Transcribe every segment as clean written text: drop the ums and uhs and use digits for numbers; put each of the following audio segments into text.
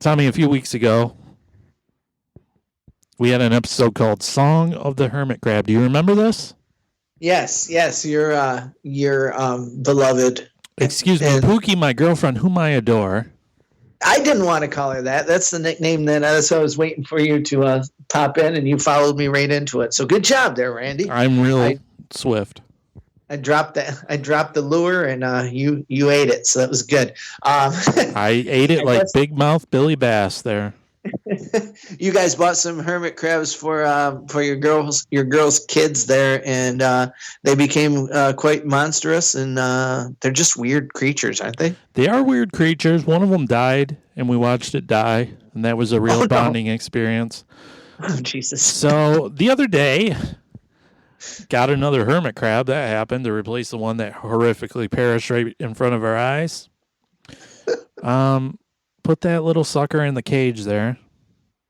Tommy, a few weeks ago, we had an episode called Song of the Hermit Crab. Do you remember this? Yes, your beloved. Excuse me, Pookie, my girlfriend, whom I adore. I didn't want to call her that. That's the nickname that's what I was waiting for you to pop in, and you followed me right into it. So good job there, Randy. I'm real swift. I dropped the lure, and you ate it, so that was good. I ate it like big mouth Billy Bass there. You guys bought some hermit crabs for your girls' kids there, and they became quite monstrous, and they're just weird creatures, aren't they? They are weird creatures. One of them died, and we watched it die, and that was a real bonding experience. Oh, Jesus. So the other day, got another hermit crab. That happened to replace the one that horrifically perished right in front of our eyes. Put that little sucker in the cage there.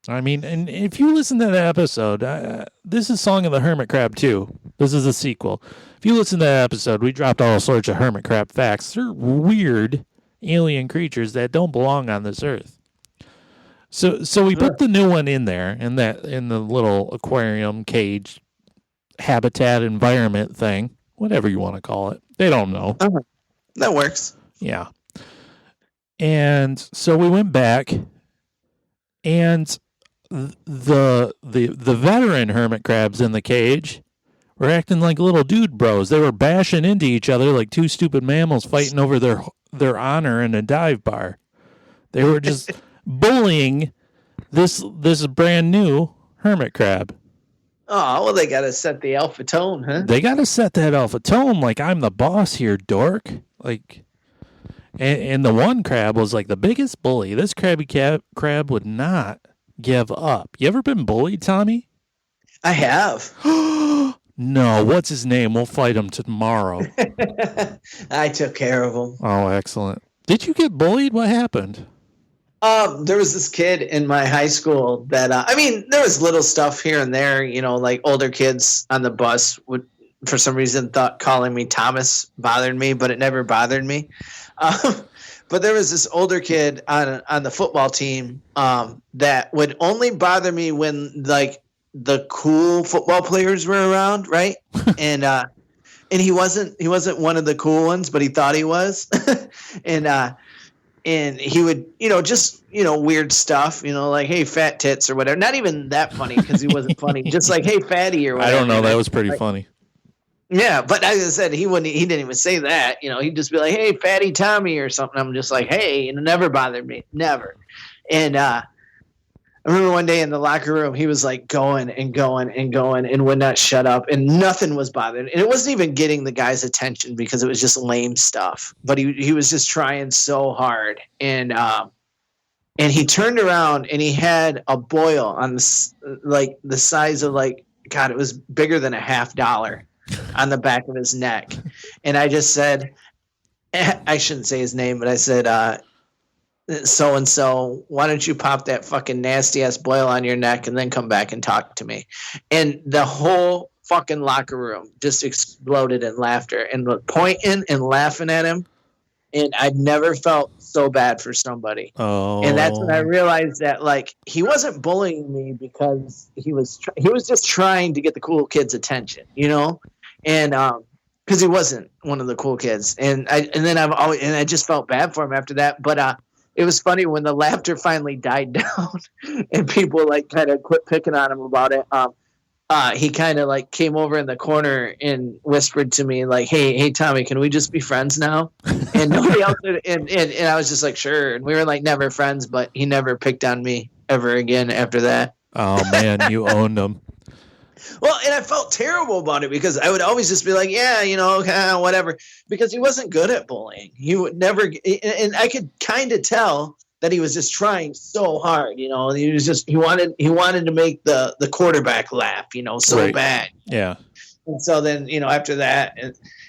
I mean, and if you listen to that episode, this is Song of the Hermit Crab II. This is a sequel. If you listen to that episode, we dropped all sorts of hermit crab facts. They're weird alien creatures that don't belong on this earth. So we put the new one in there, in the little aquarium cage habitat environment thing, whatever you want to call it. They don't know. That works. Yeah. And so we went back, and the veteran hermit crabs in the cage were acting like little dude bros. They were bashing into each other like two stupid mammals fighting over their honor in a dive bar. They were just bullying this brand new hermit crab. Oh, well, they got to set the alpha tone, huh? They got to set that alpha tone like, I'm the boss here, dork. Like... And the one crab was like the biggest bully. This crabby crab would not give up. You ever been bullied, Tommy? I have. No, what's his name? We'll fight him tomorrow. I took care of him. Oh, excellent. Did you get bullied? What happened? There was this kid in my high school that, there was little stuff here and there, like older kids on the bus would, for some reason, thought calling me Thomas bothered me, but it never bothered me. But there was this older kid on the football team that would only bother me when like the cool football players were around, right? and he wasn't one of the cool ones, but he thought he was. And he would, just weird stuff, like, hey, fat tits or whatever. Not even that funny because he wasn't funny. Just like, hey, fatty or whatever. I don't know. That was pretty funny. Yeah, but as I said, he didn't even say that. He'd just be like, hey, fatty Tommy or something. I'm just like, hey, and it never bothered me. Never. And I remember one day in the locker room, he was like going and going and going and would not shut up, and nothing was bothering. And it wasn't even getting the guy's attention because it was just lame stuff. But he was just trying so hard. And he turned around and he had a boil on the size of God, it was bigger than $50 on the back of his neck. And I just said, I shouldn't say his name, but I said, so-and-so, why don't you pop that fucking nasty-ass boil on your neck and then come back and talk to me? And the whole fucking locker room just exploded in laughter and pointing and laughing at him. And I'd never felt so bad for somebody. Oh. And that's when I realized that, like, he wasn't bullying me because he was just trying to get the cool kids' attention, And because he wasn't one of the cool kids. And I just felt bad for him after that. But it was funny when the laughter finally died down and people like kind of quit picking on him about it. He kind of like came over in the corner and whispered to me like, hey, Tommy, can we just be friends now? And nobody else did. And I was just like, sure. And we were like never friends, but he never picked on me ever again after that. Oh man, you owned him. Well, and I felt terrible about it because I would always just be like, yeah, whatever, because he wasn't good at bullying. He would never, and I could kind of tell that he was just trying so hard, he wanted to make the quarterback laugh, so right. bad. Yeah. And so then, after that,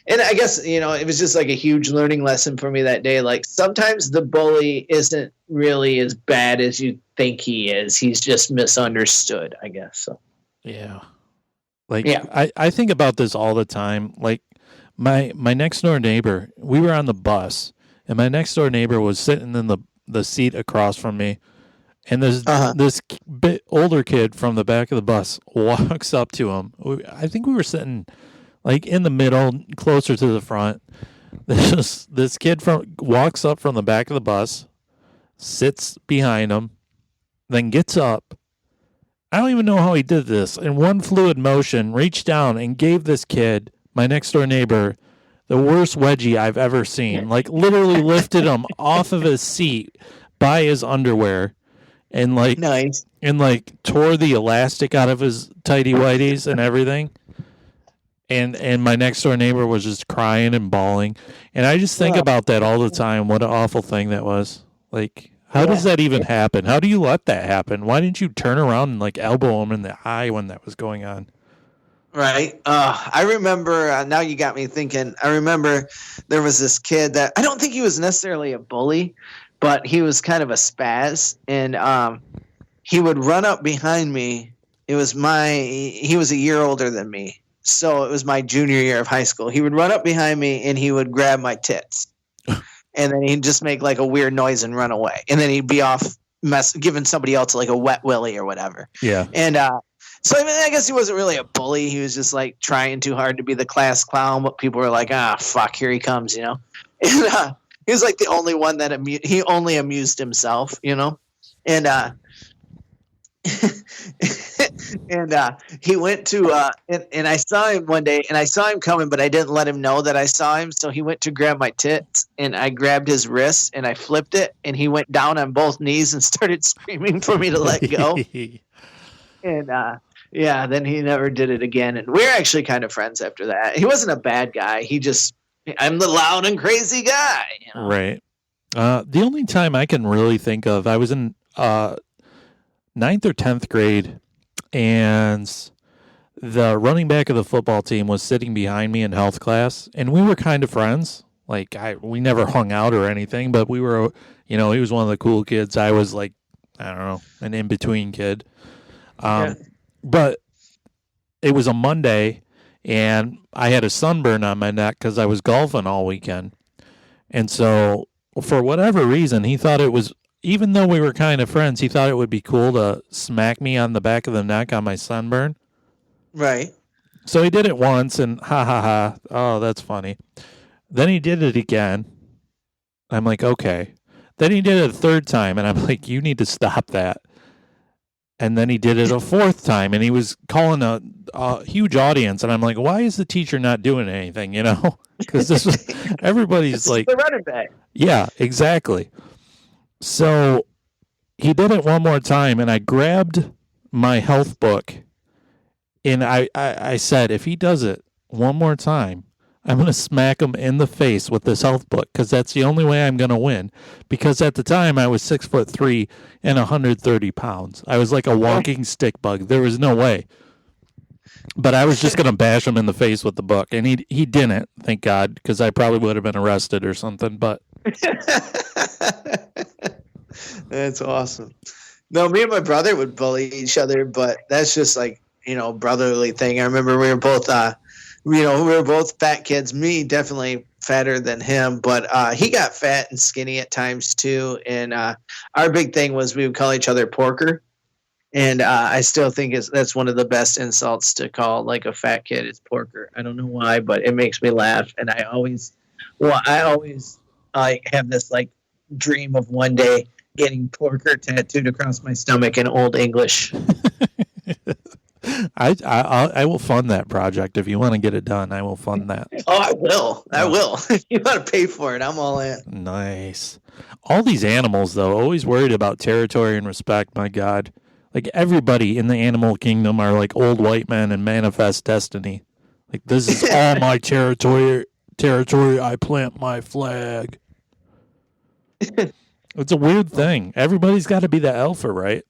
and I guess, it was just like a huge learning lesson for me that day. Like sometimes the bully isn't really as bad as you think he is. He's just misunderstood, I guess. So. Yeah. Like, yeah. I think about this all the time. Like my next door neighbor, we were on the bus and my next door neighbor was sitting in the seat across from me And this bit older kid from the back of the bus walks up to him. I think we were sitting like in the middle, closer to the front. This kid walks up from the back of the bus, sits behind him, then gets up. I don't even know how he did this. In one fluid motion, reached down and gave this kid, my next door neighbor, the worst wedgie I've ever seen. Like literally lifted him off of his seat by his underwear. And nice. And tore the elastic out of his tighty whities and everything. And my next door neighbor was just crying and bawling. And I just think about that all the time. What an awful thing that was. Like, how does that even happen? How do you let that happen? Why didn't you turn around and elbow him in the eye when that was going on? Right. I remember, now you got me thinking, I remember there was this kid that I don't think he was necessarily a bully, but he was kind of a spaz, and he would run up behind me. He was a year older than me, so it was my junior year of high school. He would run up behind me, and he would grab my tits, and then he'd just make like a weird noise and run away, and then he'd be off giving somebody else like a wet willy or whatever. Yeah. And so I guess he wasn't really a bully. He was just like trying too hard to be the class clown, but people were like, fuck, here he comes, And he was like the only one that he only amused himself, and and he went to and I saw him one day, and I saw him coming, but I didn't let him know that I saw him. So he went to grab my tits, and I grabbed his wrist and I flipped it, and he went down on both knees and started screaming for me to let go. And then he never did it again. And we're actually kind of friends after that. He wasn't a bad guy. I'm the loud and crazy guy. Right. The only time I can really think of, I was in 9th or 10th grade, and the running back of the football team was sitting behind me in health class, and we were kind of friends. Like, we never hung out or anything, but we were, he was one of the cool kids. I was like, I don't know, an in-between kid. But it was a Monday, and I had a sunburn on my neck because I was golfing all weekend. And so, for whatever reason, he thought it was, even though we were kind of friends, he thought it would be cool to smack me on the back of the neck on my sunburn. Right. So he did it once, and oh, that's funny. Then he did it again. I'm like, okay. Then he did it a third time, and I'm like, you need to stop that. And then he did it a fourth time, and he was calling a huge audience. And I'm like, why is the teacher not doing anything, Because everybody's like... the running back. Yeah, exactly. So he did it one more time, and I grabbed my health book, and I said, if he does it one more time, I'm going to smack him in the face with this health book, because that's the only way I'm going to win. Because at the time, I was 6'3" and 130 pounds. I was like a walking stick bug. There was no way. But I was just going to bash him in the face with the book. And he didn't, thank God, because I probably would have been arrested or something. But that's awesome. No, me and my brother would bully each other, but that's just like, brotherly thing. I remember we were both we were both fat kids. Me definitely fatter than him, but he got fat and skinny at times too. And our big thing was we would call each other porker. And I still think that's one of the best insults to call like a fat kid is porker. I don't know why, but it makes me laugh. And I always have this like dream of one day getting porker tattooed across my stomach in Old English. I will fund that project. If you want to get it done, I will fund that. Oh, I will. I will. If you want to pay for it, I'm all in. Nice. All these animals, though, always worried about territory and respect. My God. Like, everybody in the animal kingdom are like old white men and manifest destiny. Like, this is all my territory. I plant my flag. It's a weird thing. Everybody's got to be the alpha, right?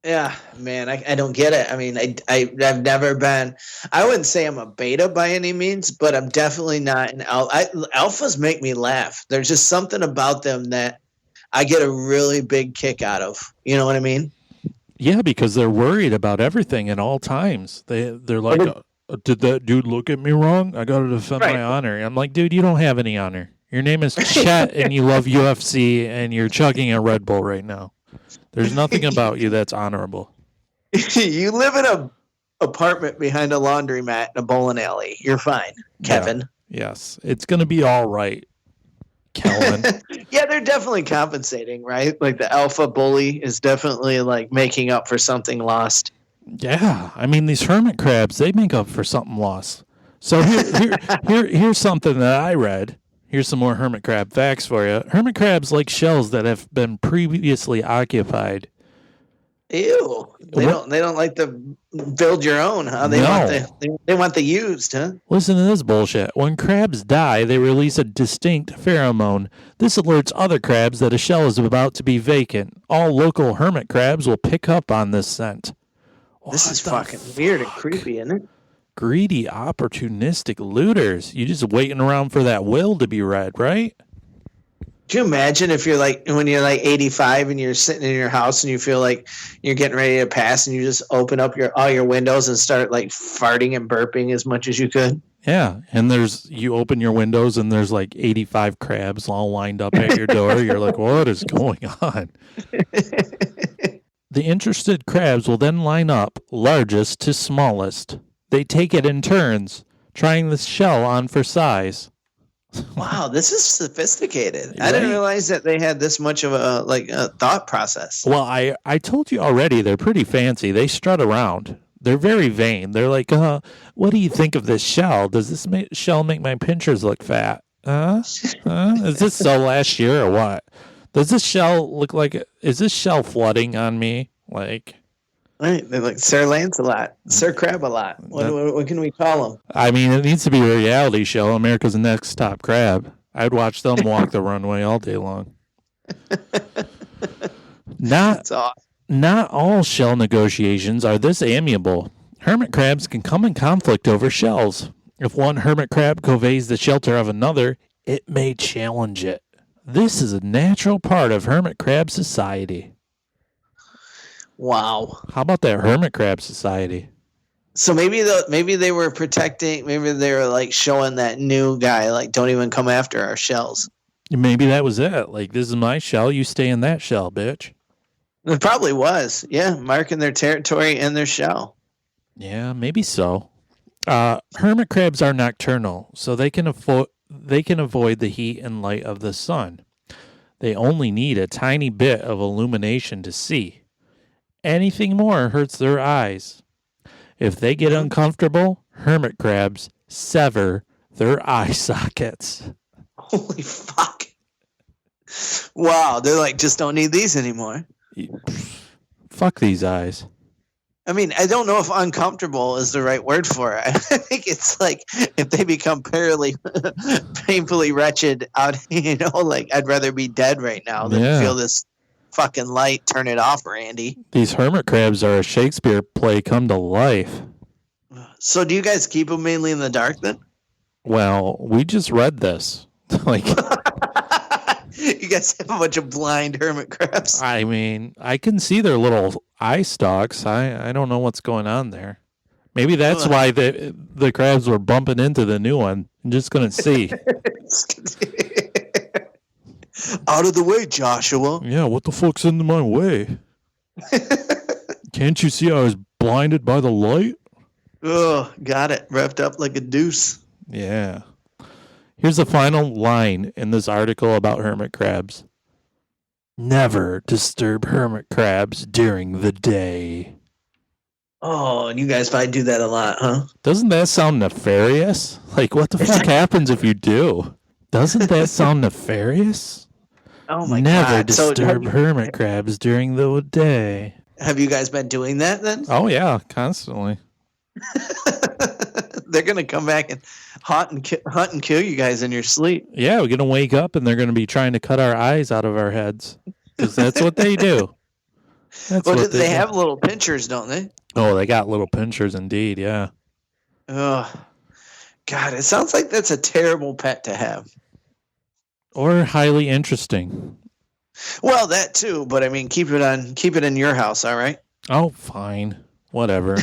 Yeah, man, I don't get it. I mean, I've never been. I wouldn't say I'm a beta by any means, but I'm definitely not an alpha. Alphas make me laugh. There's just something about them that I get a really big kick out of. You know what I mean? Yeah, because they're worried about everything at all times. They're like, did that dude look at me wrong? I got to defend my honor. I'm like, dude, you don't have any honor. Your name is Chet, and you love UFC, and you're chugging a Red Bull right now. There's nothing about you that's honorable. You live in a apartment behind a laundromat in a bowling alley. You're fine, Kevin. Yeah. Yes. It's going to be all right, Kelvin. Yeah, they're definitely compensating, right? Like the alpha bully is definitely like making up for something lost. Yeah. I mean, these hermit crabs, they make up for something lost. So here's something that I read. Here's some more hermit crab facts for you. Hermit crabs like shells that have been previously occupied. Ew. They don't like to build your own, huh? They want the used, huh? Listen to this bullshit. When crabs die, they release a distinct pheromone. This alerts other crabs that a shell is about to be vacant. All local hermit crabs will pick up on this scent. This is fucking weird and creepy, isn't it? Greedy, opportunistic looters. You just waiting around for that will to be read, right? Can you imagine if you're like, when you're like 85 and you're sitting in your house and you feel like you're getting ready to pass and you just open up all your windows and start like farting and burping as much as you could? Yeah, and you open your windows and there's like 85 crabs all lined up at your door. You're like, what is going on? The interested crabs will then line up, largest to smallest. They take it in turns, trying the shell on for size. Wow, this is sophisticated. Right? I didn't realize that they had this much of a thought process. Well, I told you already, they're pretty fancy. They strut around. They're very vain. They're like, what do you think of this shell? Does this shell make my pinchers look fat? Is this so last year or what? Does this shell look like, is this shell flooding on me? Like... Right, they're like Sir Lancelot, Sir Crab-a-Lot. What can we call them? I mean, it needs to be a reality show. America's Next Top Crab. I'd watch them walk the runway all day long. Not all shell negotiations are this amiable. Hermit crabs can come in conflict over shells. If one hermit crab conveys the shelter of another, it may challenge it. This is a natural part of hermit crab society. Wow. How about that hermit crab society? So maybe they were protecting, maybe they were like showing that new guy, like, don't even come after our shells. Maybe that was it. Like, this is my shell, you stay in that shell, bitch. It probably was. Yeah, marking their territory and their shell. Yeah, maybe so. Hermit crabs are nocturnal, so they can avoid the heat and light of the sun. They only need a tiny bit of illumination to see. Anything more hurts their eyes. If they get uncomfortable, hermit crabs sever their eye sockets. Holy fuck. Wow, they're like, just don't need these anymore. Fuck these eyes. I mean, I don't know if uncomfortable is the right word for it. I think it's like if they become painfully wretched out, like I'd rather be dead right now than feel this fucking light. Turn it off, Randy. These hermit crabs are a Shakespeare play come to life. So do you guys keep them mainly in the dark then? Well, we just read this. Like, you guys have a bunch of blind hermit crabs. I mean, I can see their little eye stalks. I don't know what's going on there. Maybe that's why the crabs were bumping into the new one. I'm just going to see. Out of the way, Joshua. Yeah, what the fuck's in my way? Can't you see I was blinded by the light? Oh, got it. Wrapped up like a deuce. Yeah. Here's the final line in this article about hermit crabs. Never disturb hermit crabs during the day. Oh, and you guys probably do that a lot, huh? Doesn't that sound nefarious? Like, what the fuck happens if you do? Doesn't that sound nefarious? Oh my Never God. disturb hermit crabs during the day. Have you guys been doing that then? Oh, yeah, constantly. They're going to come back and hunt and kill you guys in your sleep. Yeah, we're going to wake up and they're going to be trying to cut our eyes out of our heads. Because that's what they do. They have little pinchers, don't they? Oh, they got little pinchers indeed, yeah. Oh, God, it sounds like that's a terrible pet to have. Or highly interesting. Well, that too, but I mean, keep it in your house, all right? Oh, fine. Whatever.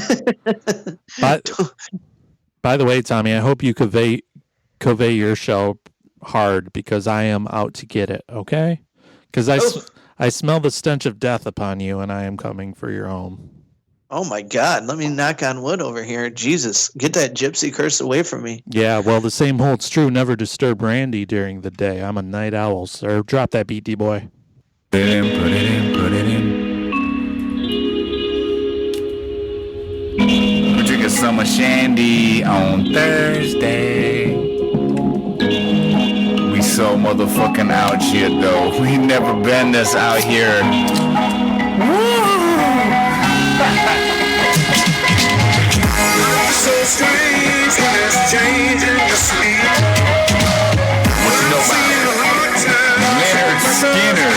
By the way, Tommy, I hope you convey your shell hard because I am out to get it, okay? Because I smell the stench of death upon you, and I am coming for your home. Oh my God, let me knock on wood over here. Jesus, get that gypsy curse away from me. Yeah, well, the same holds true. Never disturb Randy during the day. I'm a night owl, sir. Drop that beat, D-boy. Put it in, put it in, put it in. We're drinking summer shandy on Thursday. We so motherfucking out here, though. We never been this out here. Woo! So strange when it's changing the sleep. What you know about Leonard Skinner?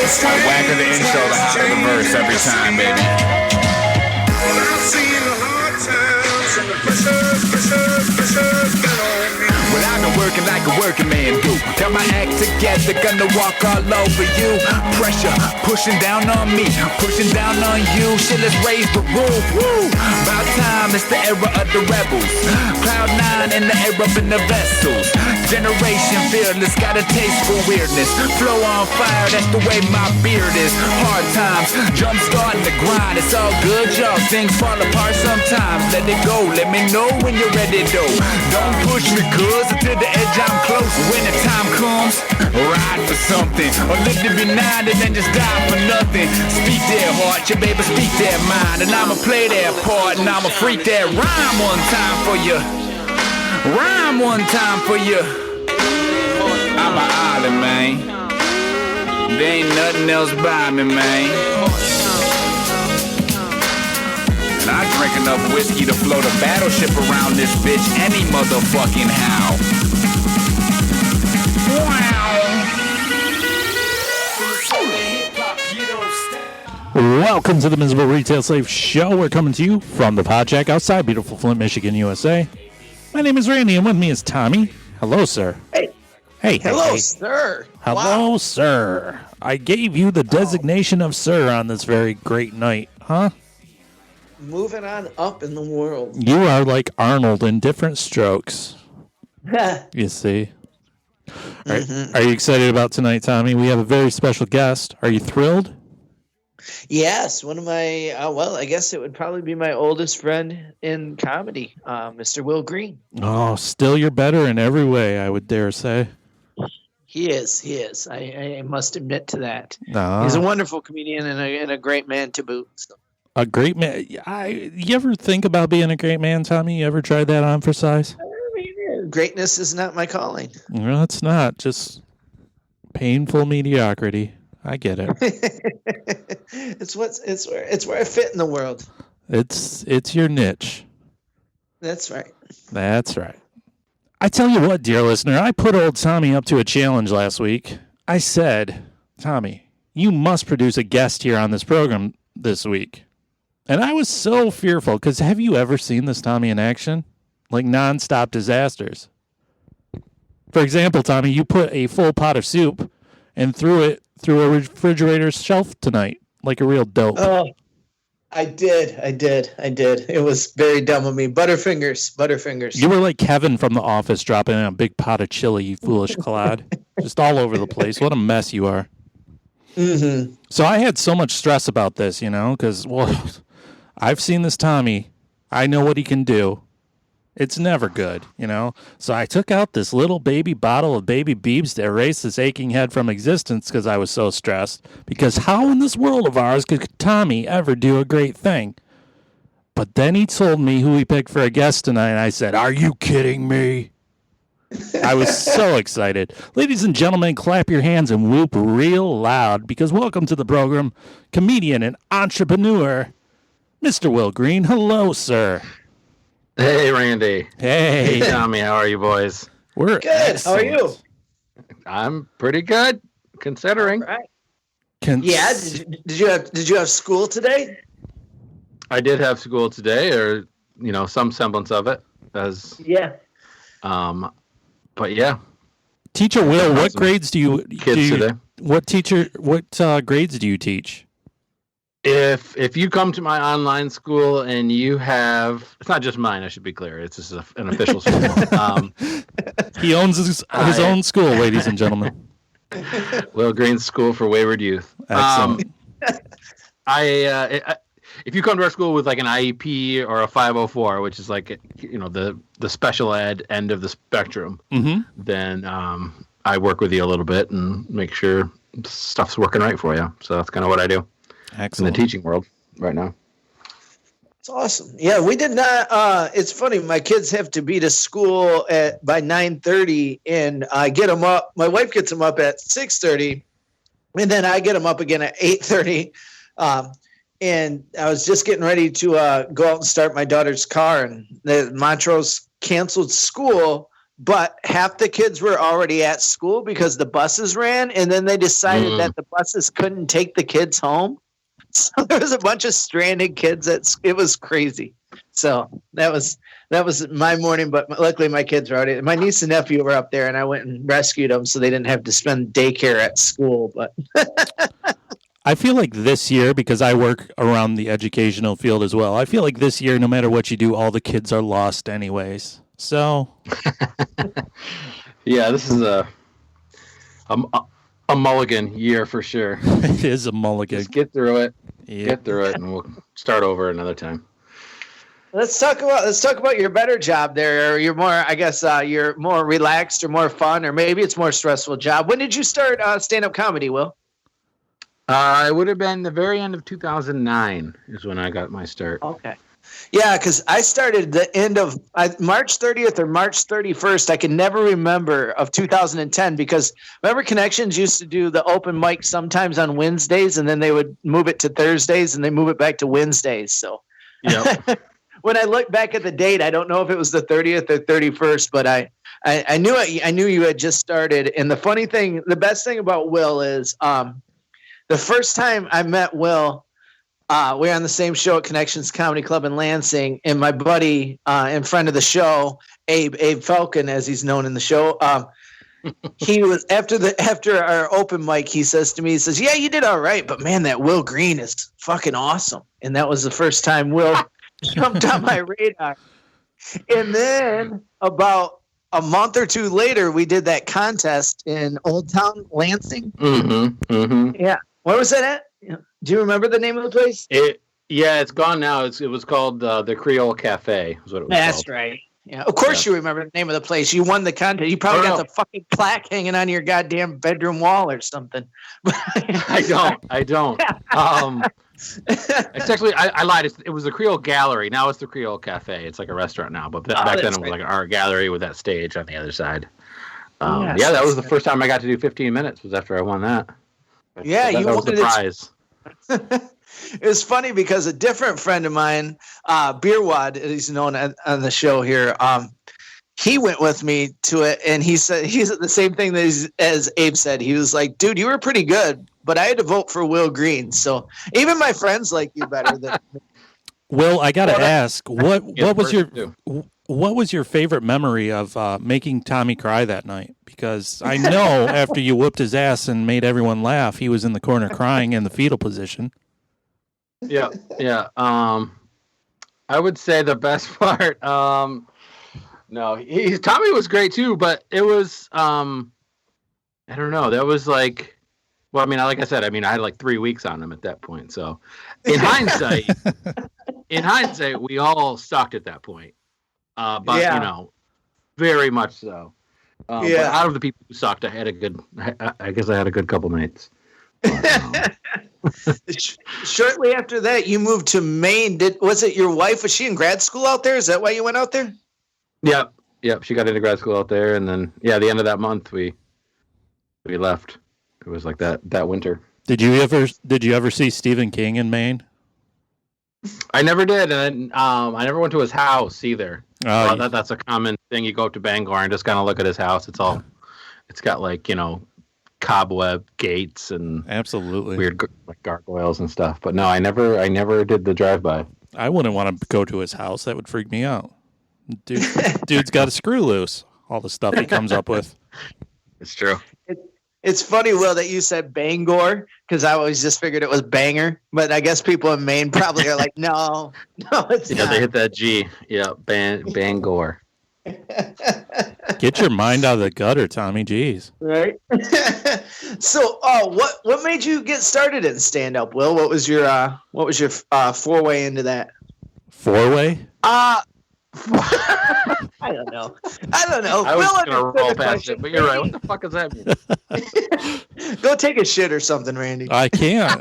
The whacker the intro, the hotter the verse every time, baby. Well, I've been working like a working man do. Got my act together, gonna walk all over you. Pressure pushing down on me, pushing down on you. Shit, let's raise the roof. Woo! About time, it's the era of the rebels. Cloud 9 in the air up in the vessels. Generation fearless, got a taste for weirdness. Flow on fire, that's the way my beard is. Hard times, jump starting the grind. It's all good, y'all. Things fall apart sometimes. Let it go, let me know when you're ready, though. Don't push me, cuz until the edge I'm close. When the time comes, ride for something. Or live to be 90 and then just die for nothing. Speak their heart, your baby, speak their mind. And I'ma play their part, and I'ma freak that rhyme one time for you. Rhyme one time for you. I'm an island, man. There ain't nothing else by me, man. And I drink enough whiskey to float a battleship around this bitch any motherfucking how. Welcome to the Miserable Retail Slave Show. We're coming to you from the Pod Shack outside beautiful Flint, Michigan, USA. My name is Randy, and with me is Tommy. Hello, sir. Hey. Hey. Hello, hey. sir. Hello, sir. I gave you the designation of sir on this very great night, huh? Moving on up in the world. You are like Arnold in different strokes. You see. Are you excited about tonight, Tommy? We have a very special guest. Are you thrilled? Yes, one of my, I guess it would probably be my oldest friend in comedy, Mr. Will Green. Oh, still you're better in every way, I would dare say. He is. I must admit to that. No. He's a wonderful comedian and a great man to boot. So. A great man. You ever think about being a great man, Tommy? You ever tried that on for size? I mean, greatness is not my calling. No, it's not. Just painful mediocrity. I get it. It's where I fit in the world. It's your niche. That's right. That's right. I tell you what, dear listener, I put old Tommy up to a challenge last week. I said, Tommy, you must produce a guest here on this program this week. And I was so fearful, because have you ever seen this Tommy in action? Like nonstop disasters. For example, Tommy, you put a full pot of soup and threw it through a refrigerator shelf tonight, like a real dope. Oh, I did. It was very dumb of me. Butterfingers. You were like Kevin from The Office dropping in a big pot of chili, you foolish clod. Just all over the place. What a mess you are. Mm-hmm. So I had so much stress about this, because, I've seen this Tommy. I know what he can do. It's never good, So I took out this little baby bottle of baby Beebs to erase this aching head from existence because I was so stressed. Because how in this world of ours could Tommy ever do a great thing? But then he told me who he picked for a guest tonight, and I said, "Are you kidding me?" I was so excited. Ladies and gentlemen, clap your hands and whoop real loud, because welcome to the program, comedian and entrepreneur, Mr. Will Green. Hello, sir. Hey, Randy. Hey. Hey, Tommy. How are you boys? We're good. excellent. How are you? I'm pretty good, considering. All right. Yeah. Did you have school today? I did have school today, or some semblance of it. Yeah. But yeah. Teacher Will, what grades do you kids today? What grades do you teach? If you come to my online school and you have, it's not just mine, I should be clear. It's just an official school. He owns his own school, ladies and gentlemen. Will Green's School for Wayward Youth. Excellent. If you come to our school with like an IEP or a 504, which is like, you know, the special ed end of the spectrum, then I work with you a little bit and make sure stuff's working right for you. So that's kind of what I do in the teaching world right now. It's awesome. Yeah, we did not. It's funny. My kids have to be to school by 9:30, and I get them up. My wife gets them up at 6:30, and then I get them up again at 8:30. And I was just getting ready to go out and start my daughter's car, and the Montrose canceled school, but half the kids were already at school because the buses ran, and then they decided that the buses couldn't take the kids home. So there was a bunch of stranded kids. It was crazy. So that was my morning, but luckily my kids were already. My niece and nephew were up there, and I went and rescued them so they didn't have to spend daycare at school. But I feel like this year, because I work around the educational field as well, I feel like this year, no matter what you do, all the kids are lost anyways. So, yeah, this is a mulligan year for sure. It is a mulligan. Just get through it. Yeah. Get through it, and we'll start over another time. Let's talk about your better job there. Or you're more, I guess, you're more relaxed or more fun, or maybe it's more stressful job. When did you start stand-up comedy, Will? It would have been the very end of 2009 is when I got my start. Okay. Yeah, because I started the end of March 30th or March 31st. I can never remember of 2010 because remember Connections used to do the open mic sometimes on Wednesdays, and then they would move it to Thursdays, and they move it back to Wednesdays. So yep. When I look back at the date, I don't know if it was the 30th or 31st, but I knew you had just started. And the best thing about Will is the first time I met Will, we were on the same show at Connections Comedy Club in Lansing, and my buddy and friend of the show, Abe Falcon, as he's known in the show, he was after our open mic. He says to me, he says, "Yeah, you did all right, but man, that Will Green is fucking awesome." And that was the first time Will jumped on my radar. And then about a month or two later, we did that contest in Old Town Lansing. Yeah. Where was that at? Do you remember the name of the place? It's gone now. It was called the Creole Cafe. Is what it was That's called. right. Yeah, of course you remember the name of the place. You won the contest. You probably got the fucking plaque hanging on your goddamn bedroom wall or something. I don't. It's actually I lied. It was the Creole Gallery. Now it's the Creole Cafe. It's like a restaurant now, but back then it was like an art gallery with that stage on the other side. Yeah, that was the first time I got to do 15 minutes. Was after I won that. Yeah, that was the prize. It was funny because a different friend of mine, Beerwad, he's known on the show here, he went with me to it, and he said he's the same thing as Abe said. He was like, "Dude, you were pretty good, but I had to vote for Will Green." So even my friends like you better than me. Will, I gotta ask, what was your favorite memory of making Tommy cry that night? Because I know after you whooped his ass and made everyone laugh, he was in the corner crying in the fetal position. Yeah. I would say the best part. No, Tommy was great too, but it was I don't know. That was like, well, I mean, like I said, I had like 3 weeks on him at that point. So in hindsight, we all sucked at that point. But very much so. But out of the people who sucked, I had a good couple nights. Shortly after that, you moved to Maine. Was it your wife? Was she in grad school out there? Is that why you went out there? Yep. She got into grad school out there, and then the end of that month we left. It was like that winter. Did you ever see Stephen King in Maine? I never did, and I never went to his house either. That's a common thing. You go up to Bangor and just kind of look at his house. It's got like cobweb gates and absolutely weird like gargoyles and stuff. But no, I never did the drive-by. I wouldn't want to go to his house. That would freak me out. Dude's got a screw loose. All the stuff he comes up with. It's true. It's funny, Will, that you said Bangor, because I always just figured it was Banger. But I guess people in Maine probably are like, no, it's not. Yeah, they hit that G. Yeah, Bangor. Get your mind out of the gutter, Tommy. Jeez. Right. So, what made you get started in stand up, Will? What was your four-way into that? Four-way? I don't know. I was gonna roll past it, but you're right. What the fuck does that mean? Go take a shit or something, Randy. I can't.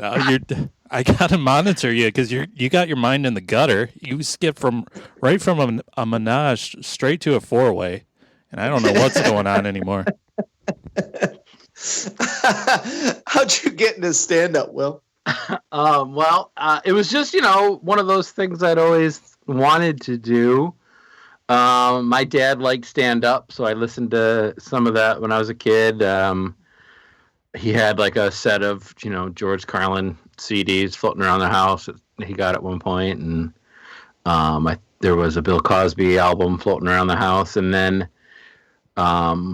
I gotta monitor you because you got your mind in the gutter. You skip right from a menage straight to a four-way, and I don't know what's going on anymore. How'd you get into stand up, Will? It was just one of those things I'd always wanted to do. My dad liked stand up, so I listened to some of that when I was a kid. He had like a set of George Carlin CDs floating around the house that he got at one point, and there was a Bill Cosby album floating around the house, and then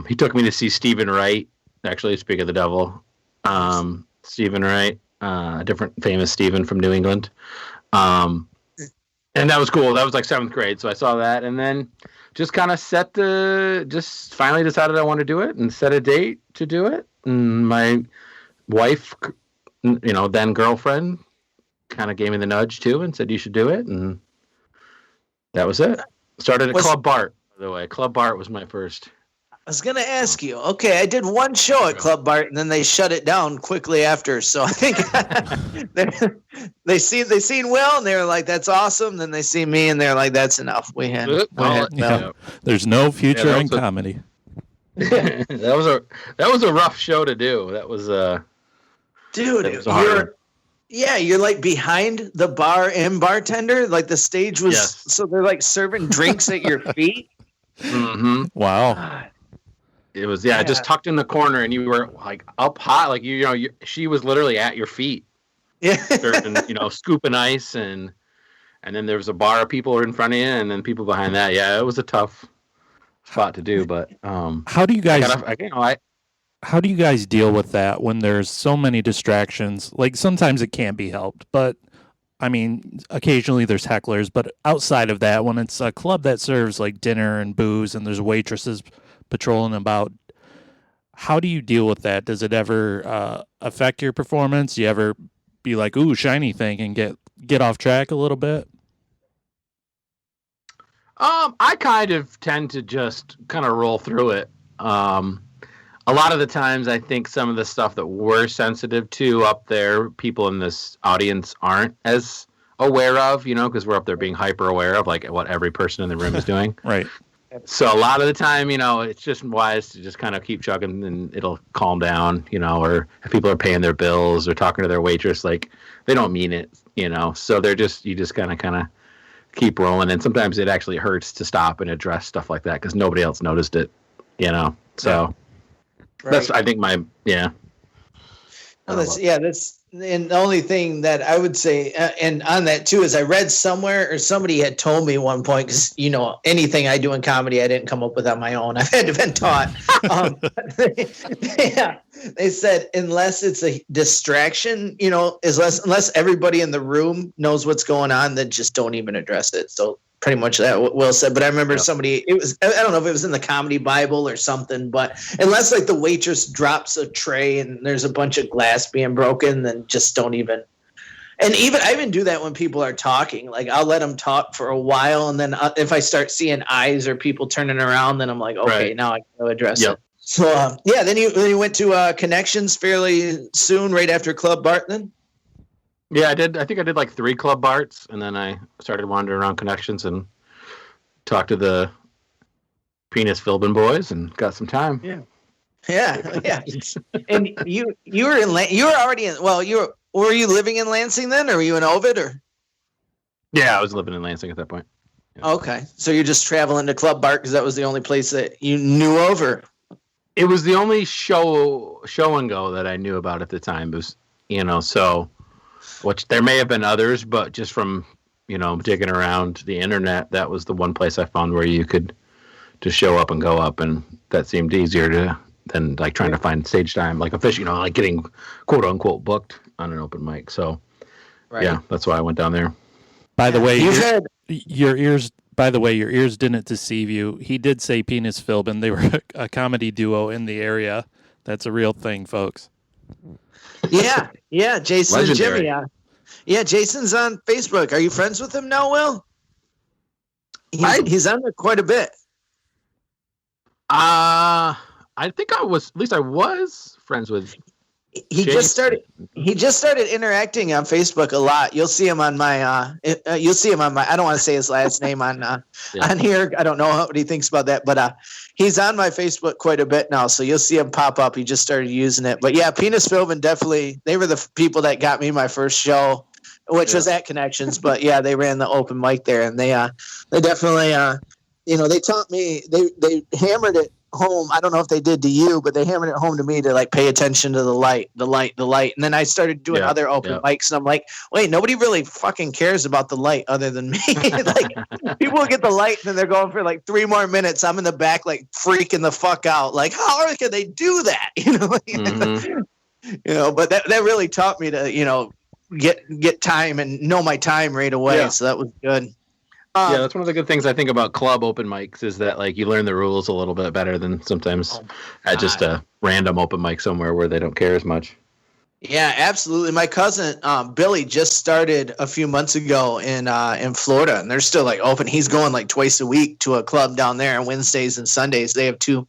he took me to see Stephen Wright. Actually, speak of the devil, Stephen Wright, a different famous Stephen from New England. And that was cool. That was like 7th grade. So I saw that and then just kind of just finally decided I want to do it and set a date to do it. And my wife, then girlfriend, kind of gave me the nudge too and said, you should do it. And that was it. Started at Club Bart, by the way. Club Bart was my first. I was going to ask you. Okay, I did one show at Club Bart, and then they shut it down quickly after. So I think they seen Will, and they were like, "That's awesome." Then they see me, and they're like, "That's enough." There's no future in comedy. That was a rough show to do. That was dude. That was a hard you're like behind the bar and bartender. Like the stage was, so they're like serving drinks at your feet. Mm-hmm. Wow. It was just tucked in the corner, and you were like up high, like she was literally at your feet, serving, scooping ice, and then there was a bar of people in front of you, and then people behind that. Yeah, it was a tough spot to do, but how do you guys? How do you guys deal with that when there's so many distractions? Like sometimes it can't be helped, but I mean, occasionally there's hecklers, but outside of that, when it's a club that serves like dinner and booze, and there's waitresses patrolling about, how do you deal with that? Does it ever affect your performance? Do you ever be like, ooh, shiny thing, and get off track a little bit? I kind of tend to just kind of roll through it. A lot of the times I think some of the stuff that we're sensitive to up there, people in this audience aren't as aware of, because we're up there being hyper aware of like what every person in the room is doing. Right. So a lot of the time, it's just wise to just kind of keep chugging and it'll calm down, or if people are paying their bills or talking to their waitress, like they don't mean it, so you just kind of keep rolling. And sometimes it actually hurts to stop and address stuff like that because nobody else noticed it, so that's, I think that's and the only thing that I would say, and on that too, is I read somewhere or somebody had told me at one point, because anything I do in comedy, I didn't come up with on my own. I've had to been taught. They said unless it's a distraction, unless everybody in the room knows what's going on, then just don't even address it. So pretty much that what Will said. But I remember somebody, I don't know if it was in the comedy Bible or something, but unless like the waitress drops a tray and there's a bunch of glass being broken, then just don't even. And I even do that when people are talking. Like I'll let them talk for a while, and then if I start seeing eyes or people turning around, then I'm like, okay, now I can address it. So then you went to Connections fairly soon, right after Club Bart. Then. Yeah, I did. I think I did like 3 Club Barts, and then I started wandering around Connections and talked to the penis Philbin boys and got some time. Yeah. And you were already in. Well, were you living in Lansing then, or were you in Ovid, or? Yeah, I was living in Lansing at that point. Yeah. Okay, so you're just traveling to Club Bart because that was the only place that you knew of, or? It was the only show and go that I knew about at the time. It was, so. Which there may have been others, but just from, digging around the internet, that was the one place I found where you could just show up and go up. And that seemed easier than like trying to find stage time, like official, like getting quote unquote booked on an open mic. So yeah, that's why I went down there. By the way, your ears by the way, your ears didn't deceive you. He did say Penis Philbin. They were a comedy duo in the area. That's a real thing, folks. Yeah, Jason Legendary. and Jimmy. Yeah, Jason's on Facebook. Are you friends with him now, Will? He's on there quite a bit. I think I was friends with. He just started interacting on Facebook a lot. You'll see him on my I don't want to say his last name on here. I don't know what he thinks about that, but he's on my Facebook quite a bit now, so you'll see him pop up. He just started using it. But yeah, Penis Philbin, definitely, they were the people that got me my first show, which was at Connections. But yeah, they ran the open mic there, and they definitely they taught me, they hammered it home. I don't know if they did to you, but they hammered it home to me to like pay attention to the light. And then I started doing other open mics, and I'm like, wait, nobody really fucking cares about the light other than me. Like, people will get the light and then they're going for like 3 more minutes. I'm in the back like freaking the fuck out. Like, how can they do that? But that really taught me to, get time and know my time right away. Yeah. So that was good. That's one of the good things I think about club open mics is that like you learn the rules a little bit better than sometimes at just a random open mic somewhere where they don't care as much. Yeah, absolutely. My cousin Billy just started a few months ago in Florida, and they're still like open. He's going like twice a week to a club down there on Wednesdays and Sundays. They have 2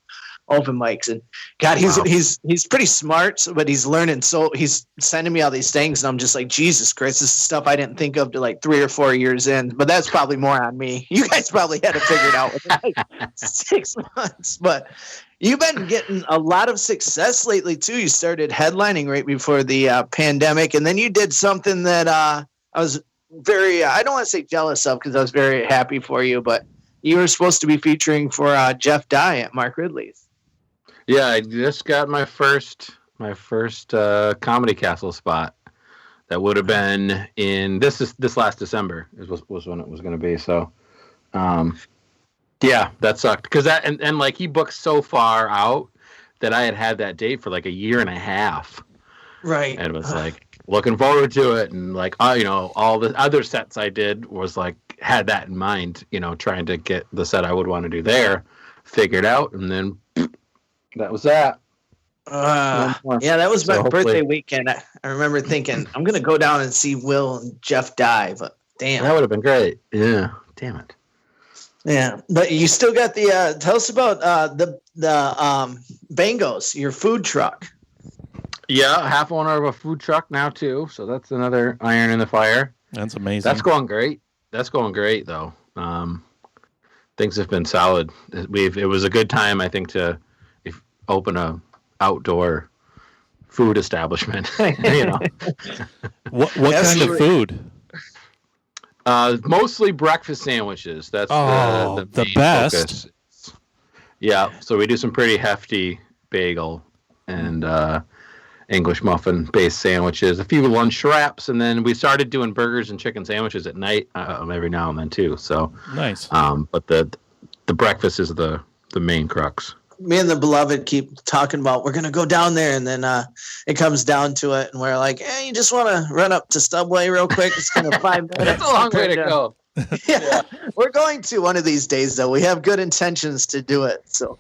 open mics, and God, he's pretty smart, but he's learning. So he's sending me all these things, and I'm just like, Jesus Christ, this is stuff I didn't think of to like 3 or 4 years in. But that's probably more on me. You guys probably had it figured out within like 6 months. But you've been getting a lot of success lately too. You started headlining right before the pandemic, and then you did something that I was very I don't want to say jealous of because I was very happy for you, but you were supposed to be featuring for Jeff Dye at Mark Ridley's. Yeah, I just got my first Comedy Castle spot. That would have been in this last December was when it was going to be. So, yeah, that sucked because that and like he booked so far out that I had that date for like a year and a half. Right, and it was like looking forward to it, and like all the other sets I did was like had that in mind. Trying to get the set I would want to do there figured out, and then. That was that. Yeah, that was my birthday weekend. I remember thinking, I'm going to go down and see Will and Jeff Dye, but damn. That would have been great. Yeah, damn it. Yeah, but you still got the, tell us about the Bangos, your food truck. Yeah, half owner of a food truck now too, so that's another iron in the fire. That's amazing. That's going great. Though. Things have been solid. It was a good time, I think, to open a outdoor food establishment. What kind of food? Mostly breakfast sandwiches. That's the best. Focus. Yeah, so we do some pretty hefty bagel and English muffin based sandwiches, a few lunch wraps, and then we started doing burgers and chicken sandwiches at night every now and then too. So nice. But the breakfast is the main crux. Me and the beloved keep talking about we're going to go down there, and then it comes down to it, and we're like, you just want to run up to Subway real quick. It's going to 5 minutes. That's a long way to go. Yeah, we're going to one of these days, though. We have good intentions to do it. So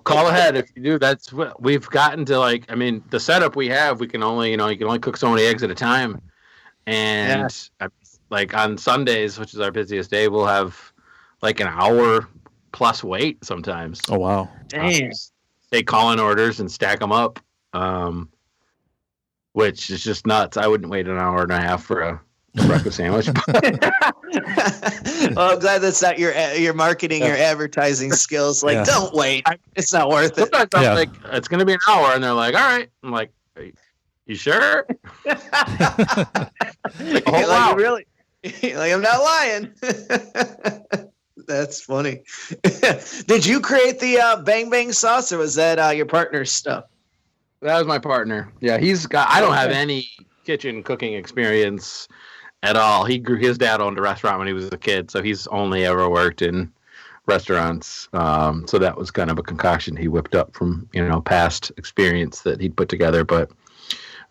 call ahead if you do. That's what we've gotten to. Like, I mean, the setup we have, we can only, you can only cook so many eggs at a time, and like on Sundays, which is our busiest day, we'll have like an hour plus wait sometimes. Oh wow! Damn. They call in orders and stack them up, which is just nuts. I wouldn't wait an hour and a half for a breakfast sandwich. Well, I'm glad that's not your marketing, your advertising skills. Like, don't wait. It's not worth it. Sometimes I'm like, it's going to be an hour, and they're like, all right. I'm like, you sure? Like, really? Like, I'm not lying. That's funny. Did you create the Bang Bang sauce, or was that your partner's stuff? That was my partner. Yeah, I don't have any kitchen cooking experience at all. His dad owned a restaurant when he was a kid, so he's only ever worked in restaurants. So that was kind of a concoction he whipped up from past experience that he'd put together. But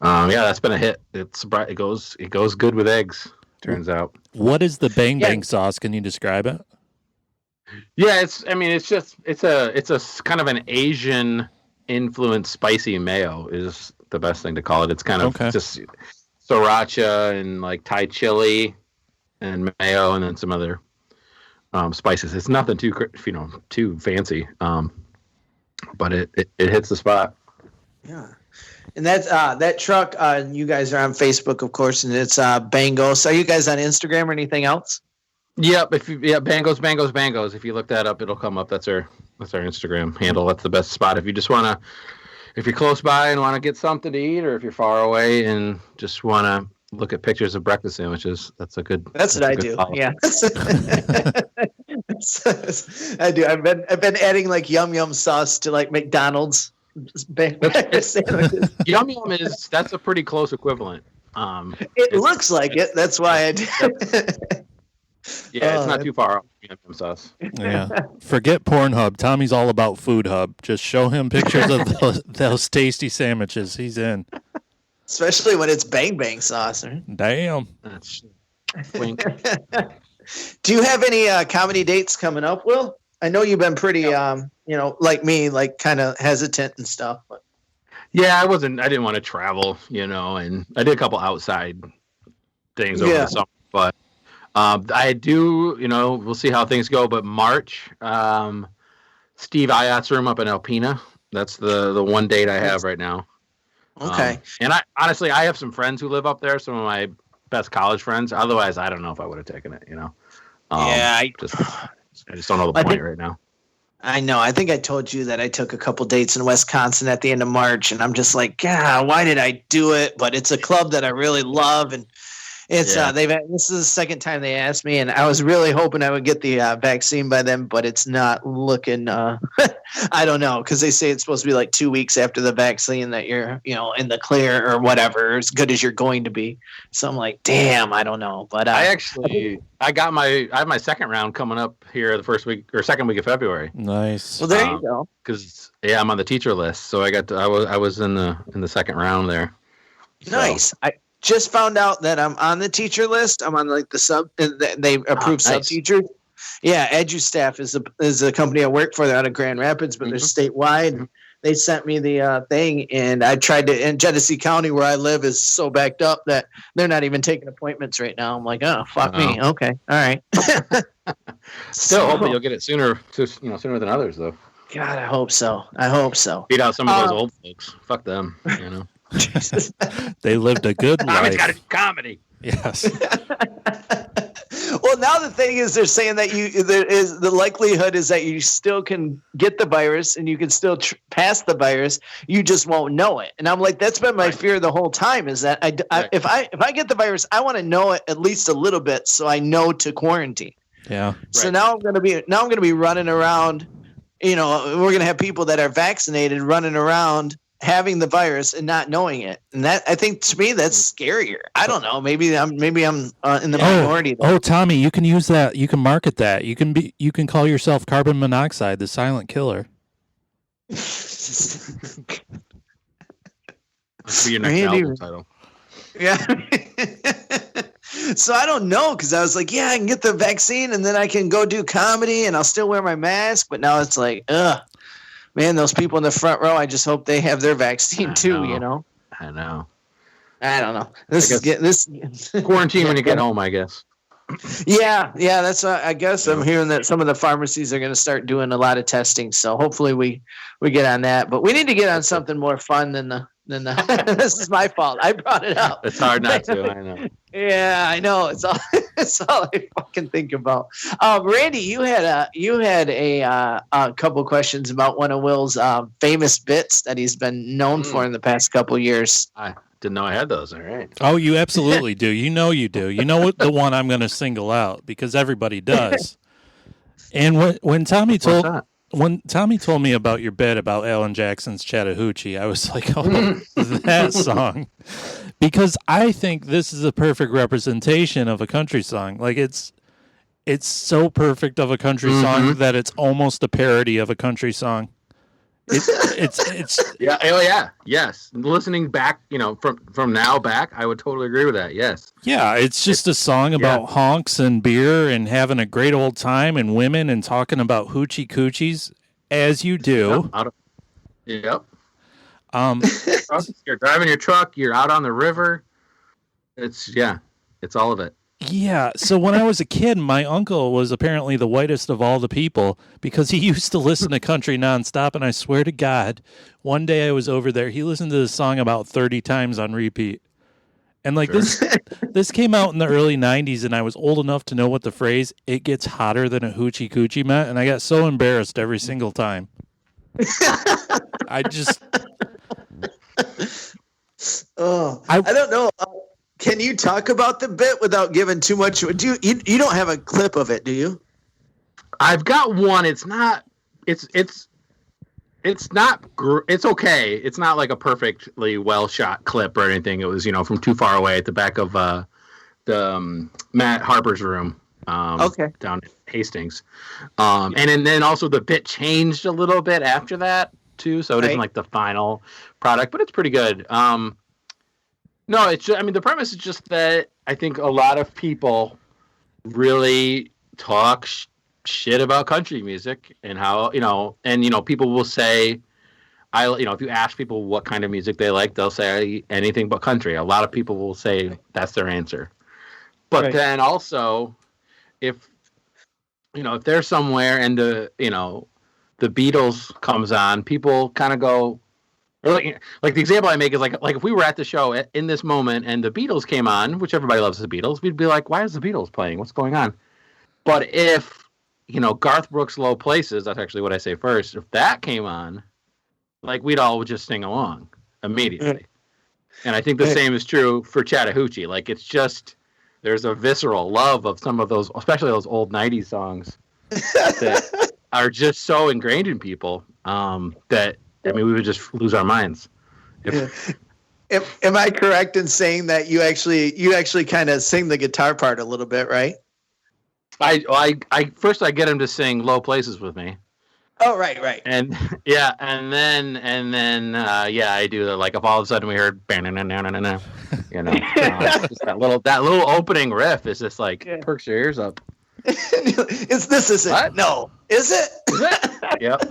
that's been a hit. It goes good with eggs. turns out. What is the bang bang sauce? Can you describe it? Yeah, it's a kind of an Asian influenced spicy mayo is the best thing to call it. It's kind of just sriracha and like Thai chili and mayo and then some other spices. It's nothing too fancy, but it hits the spot. Yeah. And that's that truck. You guys are on Facebook, of course, and it's Bangos. Are you guys on Instagram or anything else? Yep. Bangos. If you look that up, it'll come up. That's our Instagram handle. That's the best spot if you just want to. If you're close by and want to get something to eat, or if you're far away and just want to look at pictures of breakfast sandwiches, that's a good. That's what I do. Follow. Yeah. I do. I've been adding like yum sauce to like McDonald's breakfast sandwiches. Yum that's a pretty close equivalent. It looks like it. That's why I do. Yeah, it's not too far off yum sauce. Yeah. Forget Pornhub. Tommy's all about Foodhub. Just show him pictures of those tasty sandwiches. He's in. Especially when it's bang bang sauce. Right? Damn. That's wink. Do you have any comedy dates coming up, Will? I know you've been pretty, like me, like kind of hesitant and stuff. But. Yeah, I didn't want to travel, and I did a couple outside things over the summer, but I do, we'll see how things go. But March, Steve Ayot's room up in Alpena. That's the one date I have right now. Okay. And I honestly have some friends who live up there, some of my best college friends. Otherwise, I don't know if I would have taken it, I just don't know the point right now. I know. I think I told you that I took a couple dates in Wisconsin at the end of March, and I'm just like, God, why did I do it? But it's a club that I really love, and it's this is the second time they asked me, and I was really hoping I would get the vaccine by then, but it's not looking. I don't know, because they say it's supposed to be like 2 weeks after the vaccine that you're, in the clear or whatever, as good as you're going to be. So I'm like, damn, I don't know. But I have my second round coming up here the first week or second week of February. Nice. Well, there you go. Because I'm on the teacher list, so I was in the second round there. So. Nice. I just found out that I'm on the teacher list. I'm on like the sub. They approve sub teachers. Yeah, EduStaff is a company I work for. They're out of Grand Rapids, but they're statewide. Mm-hmm. They sent me the thing, and I tried to. And Genesee County, where I live, is so backed up that they're not even taking appointments right now. I'm like, oh, fuck me. Okay, all right. Still, hopefully you'll get it sooner than others, though. God, I hope so. Beat out some of those old folks. Fuck them. They lived a good life. Tommy's got to do comedy. Yes. Well, now the thing is, they're saying that the likelihood is that you still can get the virus and you can still pass the virus. You just won't know it. And I'm like, that's been my fear the whole time. Is that if I get the virus, I want to know it at least a little bit so I know to quarantine. Yeah. So now I'm gonna be running around. We're gonna have people that are vaccinated running around having the virus and not knowing it, and that I think to me that's scarier. I don't know. Maybe I'm in the minority. Oh, Tommy, you can use that. You can market that. You can call yourself carbon monoxide, the silent killer. That's for your next album title. Yeah. So I don't know, because I was like, yeah, I can get the vaccine and then I can go do comedy and I'll still wear my mask. But now it's like, man, those people in the front row, I just hope they have their vaccine too, I know. I don't know. This quarantine when you get home, I guess. Yeah, that's I guess I'm hearing that some of the pharmacies are going to start doing a lot of testing. So hopefully we get on that. But we need to get on something more fun than the this is my fault. I brought it up. It's hard not to, I know. Yeah, I know. It's all I fucking think about. Randy, you had a couple questions about one of Will's famous bits that he's been known for in the past couple years. I didn't know I had those. All right. Oh, you absolutely do. You know you do. You know what the one I'm going to single out, because everybody does. And when Tommy told me about your bit about Alan Jackson's Chattahoochee, I was like, oh, that song. Because I think this is a perfect representation of a country song. Like, it's so perfect of a country song that it's almost a parody of a country song. It's Yeah. Oh, yeah. Yes. Listening back, from now back, I would totally agree with that. Yes. yeah, it's just a song about honks and beer and having a great old time and women and talking about hoochie coochies as you do. Yep. You're driving your truck. You're out on the river. It's all of it. Yeah, so when I was a kid, my uncle was apparently the whitest of all the people because he used to listen to country nonstop, and I swear to God, one day I was over there, he listened to this song about 30 times on repeat. And like this came out in the early 90s, and I was old enough to know what the phrase, it gets hotter than a hoochie coochie meant, and I got so embarrassed every single time. I don't know. Can you talk about the bit without giving too much? Do you don't have a clip of it, do you? I've got one. It's not. It's not. It's okay. It's not like a perfectly well shot clip or anything. It was from too far away at the back of the Matt Harper's room. Okay. Down in Hastings. And then also the bit changed a little bit after that too, so it isn't like the final product, but it's pretty good. No, it's just, the premise is just that I think a lot of people really talk shit about country music and how, people will say, if you ask people what kind of music they like, they'll say anything but country. A lot of people will say that's their answer. But then also, if they're somewhere and the Beatles comes on, people kind of go, or like the example I make is like if we were at the show in this moment and the Beatles came on, which everybody loves the Beatles, we'd be like, why is the Beatles playing? What's going on? But if, Garth Brooks' Low Places, that's actually what I say first, if that came on, like we'd all just sing along immediately. And I think the same is true for Chattahoochee. Like it's just, there's a visceral love of some of those, especially those old 90s songs that are just so ingrained in people that, we would just lose our minds. Am I correct in saying that you actually kind of sing the guitar part a little bit, right? I first I get him to sing Low Places with me. Oh, right. And then I do the, like if all of a sudden we heard just that little opening riff is just like perks your ears up. Is it? What? No. Is it? Yep.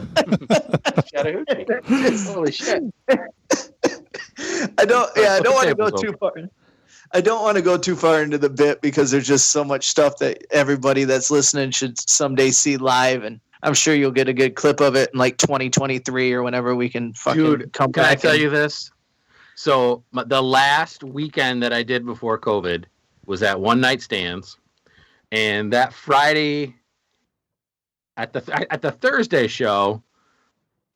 Holy shit. I don't want to go too far. I don't want to go too far into the bit because there's just so much stuff that everybody that's listening should someday see live, and I'm sure you'll get a good clip of it in like 2023 or whenever we can fucking come back. Can I tell you this? So the last weekend that I did before COVID was at One Night Stands. And that Friday at the Thursday show,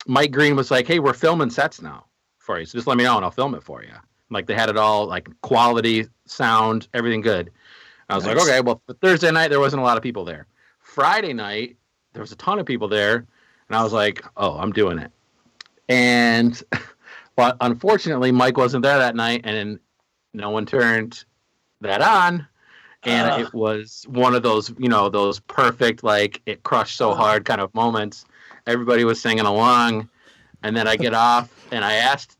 Mike Green was like, "Hey, we're filming sets now for you. So just let me know and I'll film it for you." Like they had it all like quality, sound, everything good. I was like, okay, well, Thursday night there wasn't a lot of people there. Friday night there was a ton of people there, and I was like, "Oh, I'm doing it." And but unfortunately, Mike wasn't there that night, and no one turned that on. And it was one of those, those perfect, like, it crushed so hard kind of moments. Everybody was singing along. And then I get off, and I asked,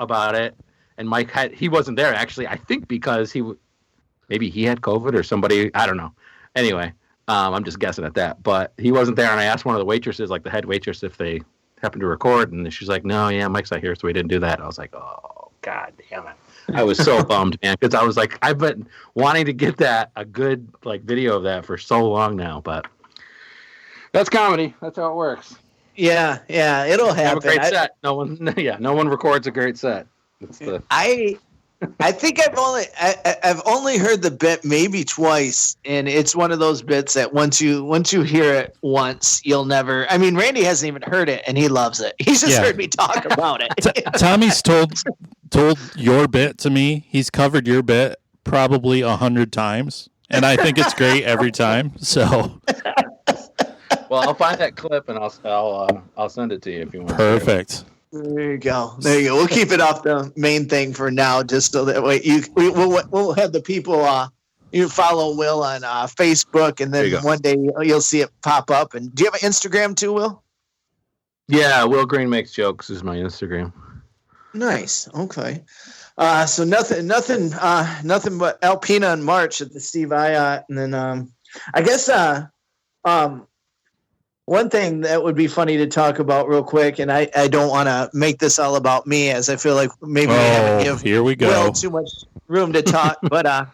about it. And Mike he wasn't there, actually, I think because maybe he had COVID or somebody, I don't know. Anyway, I'm just guessing at that. But he wasn't there, and I asked one of the waitresses, like the head waitress, if they happened to record. And she's like, no, yeah, Mike's not here, so we didn't do that. I was like, oh, God damn it. I was so bummed, man, because I was like, I've been wanting to get a good video of that for so long now, but that's comedy. That's how it works. Yeah, it'll happen. Have a great set. No one records a great set. I think I've only heard the bit maybe twice, and it's one of those bits that once you hear it once, you'll never. I mean, Randy hasn't even heard it, and he loves it. He's just heard me talk about it. Tommy's told your bit to me. He's covered your bit probably 100 times, and I think it's great every time. So, well, I'll find that clip and I'll send it to you if you want. Perfect. There you go. We'll keep it off the main thing for now, just so that way we'll have the people. You follow Will on Facebook, and then one day you'll see it pop up. And do you have an Instagram too, Will? Yeah, Will Green Makes Jokes is my Instagram. Nice. Okay. So nothing but Alpina in March at the Steve Iott, and then I guess one thing that would be funny to talk about real quick, and I don't want to make this all about me, as I feel like maybe we haven't given here we go. Will too much room to talk. But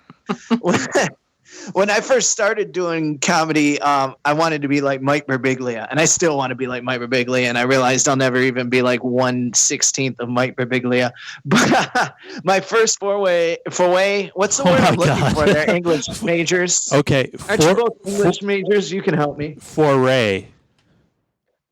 when I first started doing comedy, I wanted to be like Mike Birbiglia, and I still want to be like Mike Birbiglia, and I realized I'll never even be like 1/16 of Mike Birbiglia. But my first Fourway, what's the word I'm looking for there? English majors. Okay. Aren't you both English majors? You can help me. Foray.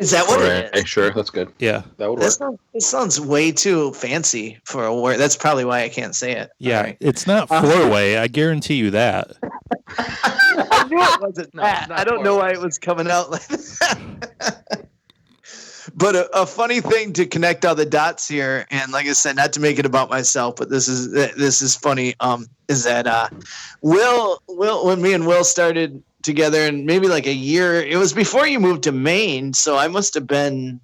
Is that what it is? Sure, that's good. Yeah. That would work. It sounds way too fancy for a word. That's probably why I can't say it. Yeah, Right. it's not Fourway. I guarantee you that. I knew it wasn't that. I don't know why it was coming out like that. But a funny thing to connect all the dots here, and like I said, not to make it about myself, but this is funny. Is that Will when me and Will started together, and maybe like a year. It was before you moved to Maine, so I must have been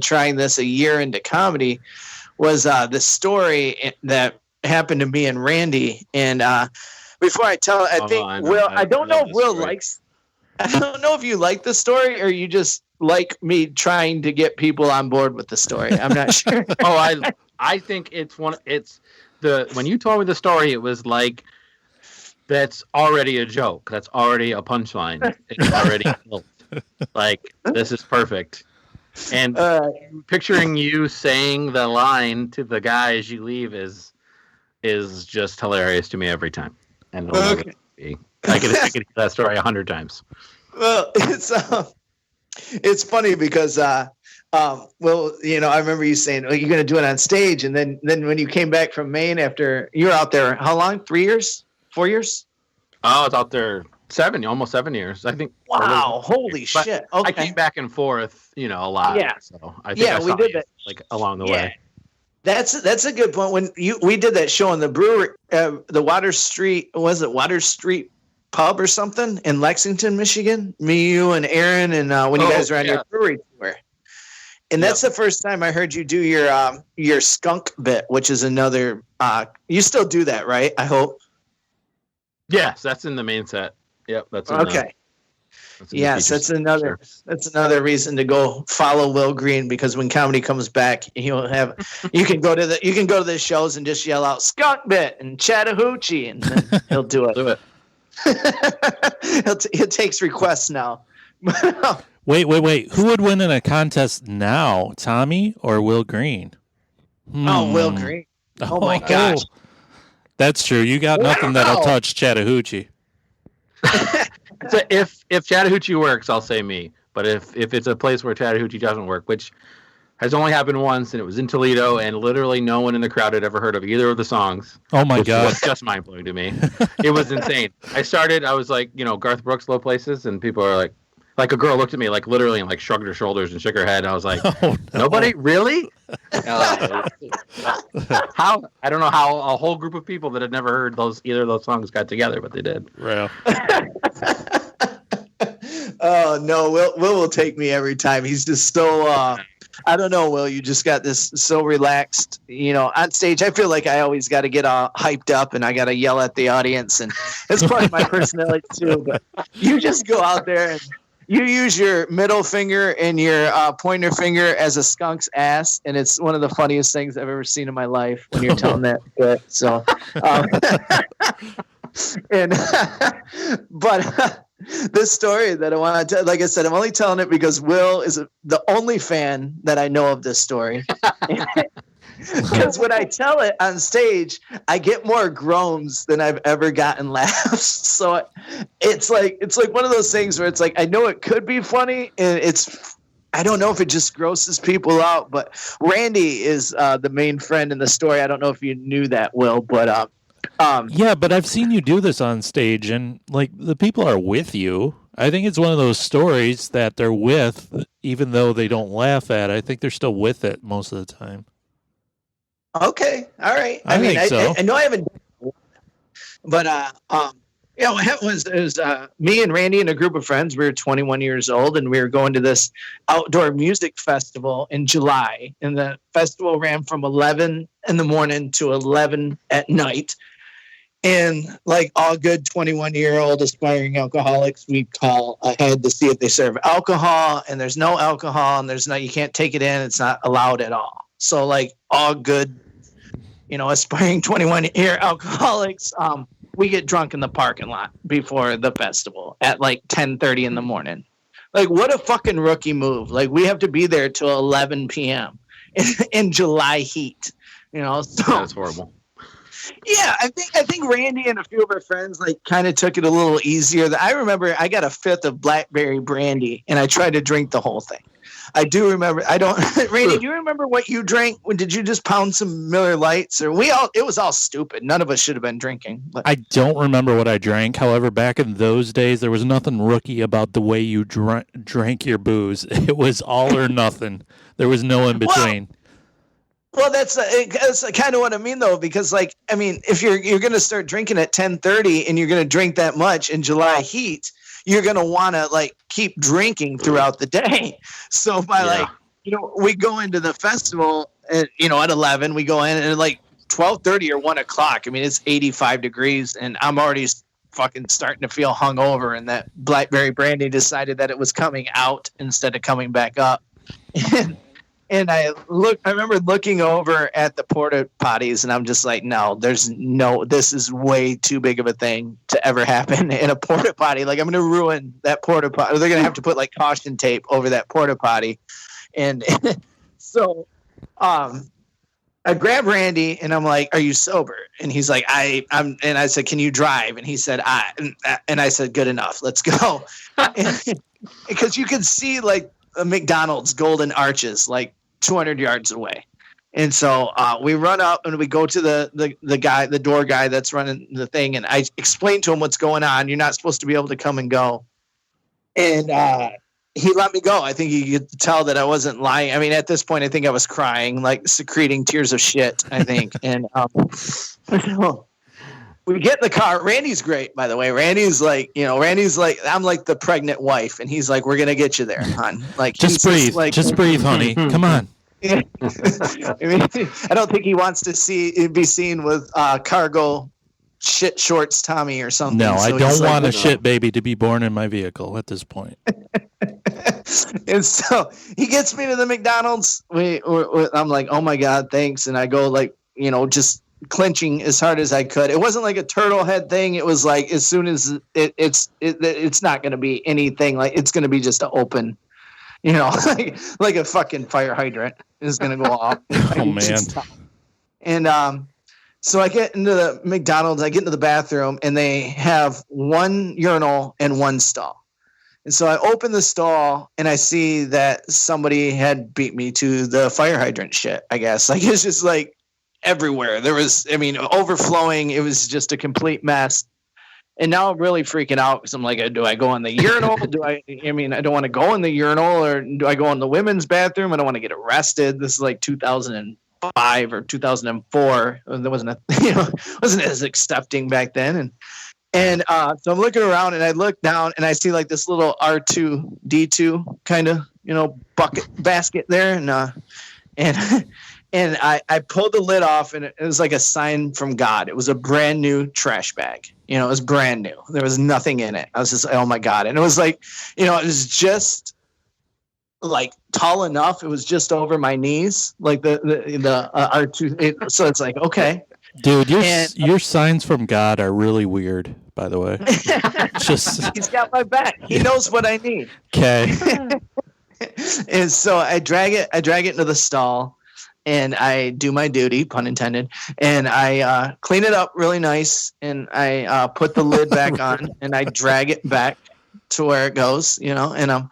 trying this a year into comedy. Was the story that happened to me and Randy, and before I tell it, I think Will. I don't know if Will likes. I don't know if you like the story or you just like me trying to get people on board with the story. I'm not sure. I think when you told me the story, it was like, that's already a joke. That's already a punchline. It's already built. Like, this is perfect. And picturing you saying the line to the guy as you leave is just hilarious to me every time. And I could hear that story 100 times. Well, it's funny because I remember you saying, "Oh, you're going to do it on stage," and then when you came back from Maine after you were out there, how long? 3 years? 4 years? Oh, I was out there almost 7 years, I think. Wow! Holy but shit! Okay. I came back and forth, a lot. Yeah. So I think we did that like along the way. That's a good point. We did that show in the brewery, the Water Street pub or something in Lexington, Michigan. Me, you, and Aaron, and when you guys were on your brewery tour. And that's the first time I heard you do your skunk bit, which is another. You still do that, right? I hope. Yes, that's in the main set. Yep, that's in okay. Yes, that's another. Sure. That's another reason to go follow Will Green, because when comedy comes back, you can go to the shows and just yell out "skunk bit" and Chattahoochee, and then he'll do it. Do it. He takes requests now. Wait. Who would win in a contest now, Tommy or Will Green? Oh, Will Green. Oh my gosh. That's true. You got nothing that'll touch Chattahoochee. So if Chattahoochee works, I'll say me. But if it's a place where Chattahoochee doesn't work, which has only happened once, and it was in Toledo, and literally no one in the crowd had ever heard of either of the songs. Oh my God. It was just mind-blowing to me. It was insane. I was like, Garth Brooks, Low Places, and people are like a girl looked at me like literally and like shrugged her shoulders and shook her head. I was like, oh, no. Nobody? Really? How? I don't know how a whole group of people that had never heard either of those songs got together, but they did. Real. Oh no, Will take me every time. He's just so I don't know, Will. You just got this so relaxed. On stage, I feel like I always got to get all hyped up and I got to yell at the audience, and it's part of my personality too. But you just go out there and you use your middle finger and your pointer finger as a skunk's ass, and it's one of the funniest things I've ever seen in my life when you're telling that bit. So, but this story that I want to tell, like I said, I'm only telling it because Will is the only fan that I know of this story. Because when I tell it on stage, I get more groans than I've ever gotten laughs. So it's like one of those things where it's like I know it could be funny, and I don't know if it just grosses people out. But Randy is the main friend in the story. I don't know if you knew that, Will, but yeah, but I've seen you do this on stage, and like the people are with you. I think it's one of those stories that they're with, even though they don't laugh at it. I think they're still with it most of the time. Okay, all right. I mean, think so. I know I haven't, but Yeah, what happened was it was me and Randy and a group of friends. We were 21 years old, and we were going to this outdoor music festival in July. And the festival ran from 11 in the morning to 11 at night. And like all good 21-year-old aspiring alcoholics, we call ahead to see if they serve alcohol. And there's no alcohol, and you can't take it in. It's not allowed at all. So like all good, aspiring 21-year alcoholics, we get drunk in the parking lot before the festival at like 10:30 in the morning. Like, what a fucking rookie move. Like, we have to be there till 11 p.m. in July heat, So That's horrible. Yeah, I think Randy and a few of our friends like kind of took it a little easier. I remember I got a fifth of blackberry brandy and I tried to drink the whole thing. I do remember. Randy, do you remember what you drank? Did you just pound some Miller Lights, or it was all stupid. None of us should have been drinking. But. I don't remember what I drank. However, back in those days, there was nothing rookie about the way you drank your booze. It was all or nothing. There was no in between. Well, that's kind of what I mean, though, because, if you're going to start drinking at 10:30 and you're going to drink that much in July heat, you're going to want to, keep drinking throughout the day. So by, we go into the festival, at 11, we go in and, 12:30 or 1 o'clock. I mean, it's 85 degrees, and I'm already fucking starting to feel hungover, and that blackberry brandy decided that it was coming out instead of coming back up. And I remember looking over at the porta potties, and I'm just like, this is way too big of a thing to ever happen in a porta potty. Like, I'm going to ruin that porta potty. They're going to have to put caution tape over that porta potty. And so, I grabbed Randy and I'm like, "Are you sober?" And he's like, I'm. And I said, "Can you drive?" And he said, and I said, "Good enough. Let's go." Because you can see a McDonald's Golden Arches 200 yards away. And so we run up and we go to the door guy that's running the thing. And I explained to him what's going on. You're not supposed to be able to come and go. And he let me go. I think he could tell that I wasn't lying. I mean, at this point, I think I was crying, secreting tears of shit, I think. And we get in the car. Randy's great, by the way. Randy's I'm like the pregnant wife, and he's like, "We're gonna get you there, hon." Just breathe, just breathe, honey. Come on. I don't think he wants to be seen with cargo shit shorts, Tommy, or something. No, I don't want a shit baby to be born in my vehicle at this point. And so he gets me to the McDonald's. I'm like, "Oh my God, thanks!" And I go just clenching as hard as I could. It wasn't like a turtle head thing. It was as soon as it's not going to be anything, it's going to be just an open, like a fucking fire hydrant is going to go off. Oh man. And so I get into the McDonald's, I get into the bathroom, and they have one urinal and one stall. And so I open the stall and I see that somebody had beat me to the fire hydrant shit, I guess. It's just everywhere. There was, overflowing. It was just a complete mess. And now I'm really freaking out because I'm like, do I go in the urinal? I don't want to go in the urinal, or do I go in the women's bathroom? I don't want to get arrested. This is 2005 or 2004. There wasn't wasn't as accepting back then. And so I'm looking around and I look down and I see this little R2D2 kind of, basket there. And I pulled the lid off, and it was like a sign from God. It was a brand new trash bag. It was brand new. There was nothing in it. I was just, oh my God. And it was it was just tall enough. It was just over my knees, the R2. So it's okay. Dude, your signs from God are really weird, by the way. He's got my back. He knows what I need. Okay. And so I drag it into the stall. And I do my duty, pun intended, and I clean it up really nice, and I put the lid back on, and I drag it back to where it goes, and I'm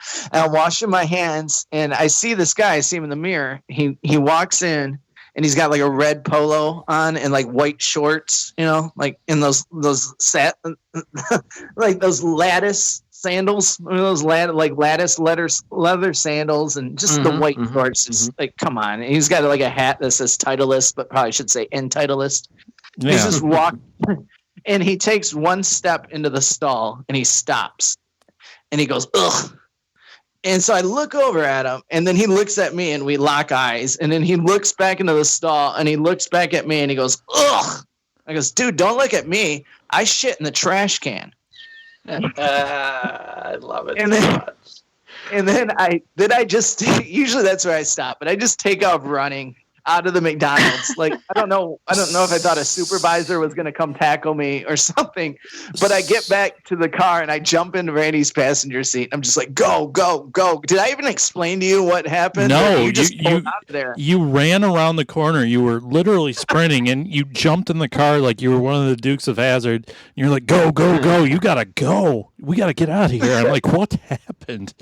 washing my hands, and I see this guy. I see him in the mirror. He walks in, and he's got a red polo on and white shorts, in those those lattice sandals, those lattice leather sandals, and just the white shorts. Just come on. And he's got a hat that says Titleist, but probably should say Entitleist. Yeah. He's just And he takes one step into the stall and he stops and he goes, ugh. And so I look over at him and then he looks at me and we lock eyes. And then he looks back into the stall and he looks back at me and he goes, ugh. I goes, dude, don't look at me. I shit in the trash can. I love it. And then I just usually that's where I stop, but I just take off running out of the McDonald's. Like I don't know if I thought a supervisor was gonna come tackle me or something, but I get back to the car and I jump into Randy's passenger seat. I'm just like, go, go, go. Did I even explain to you what happened? No, you just pulled out of there. You ran around the corner. You were literally sprinting, and you jumped in the car like you were one of the Dukes of Hazzard. And you're like, go, go, go. You gotta go. We gotta get out of here. I'm like, what happened?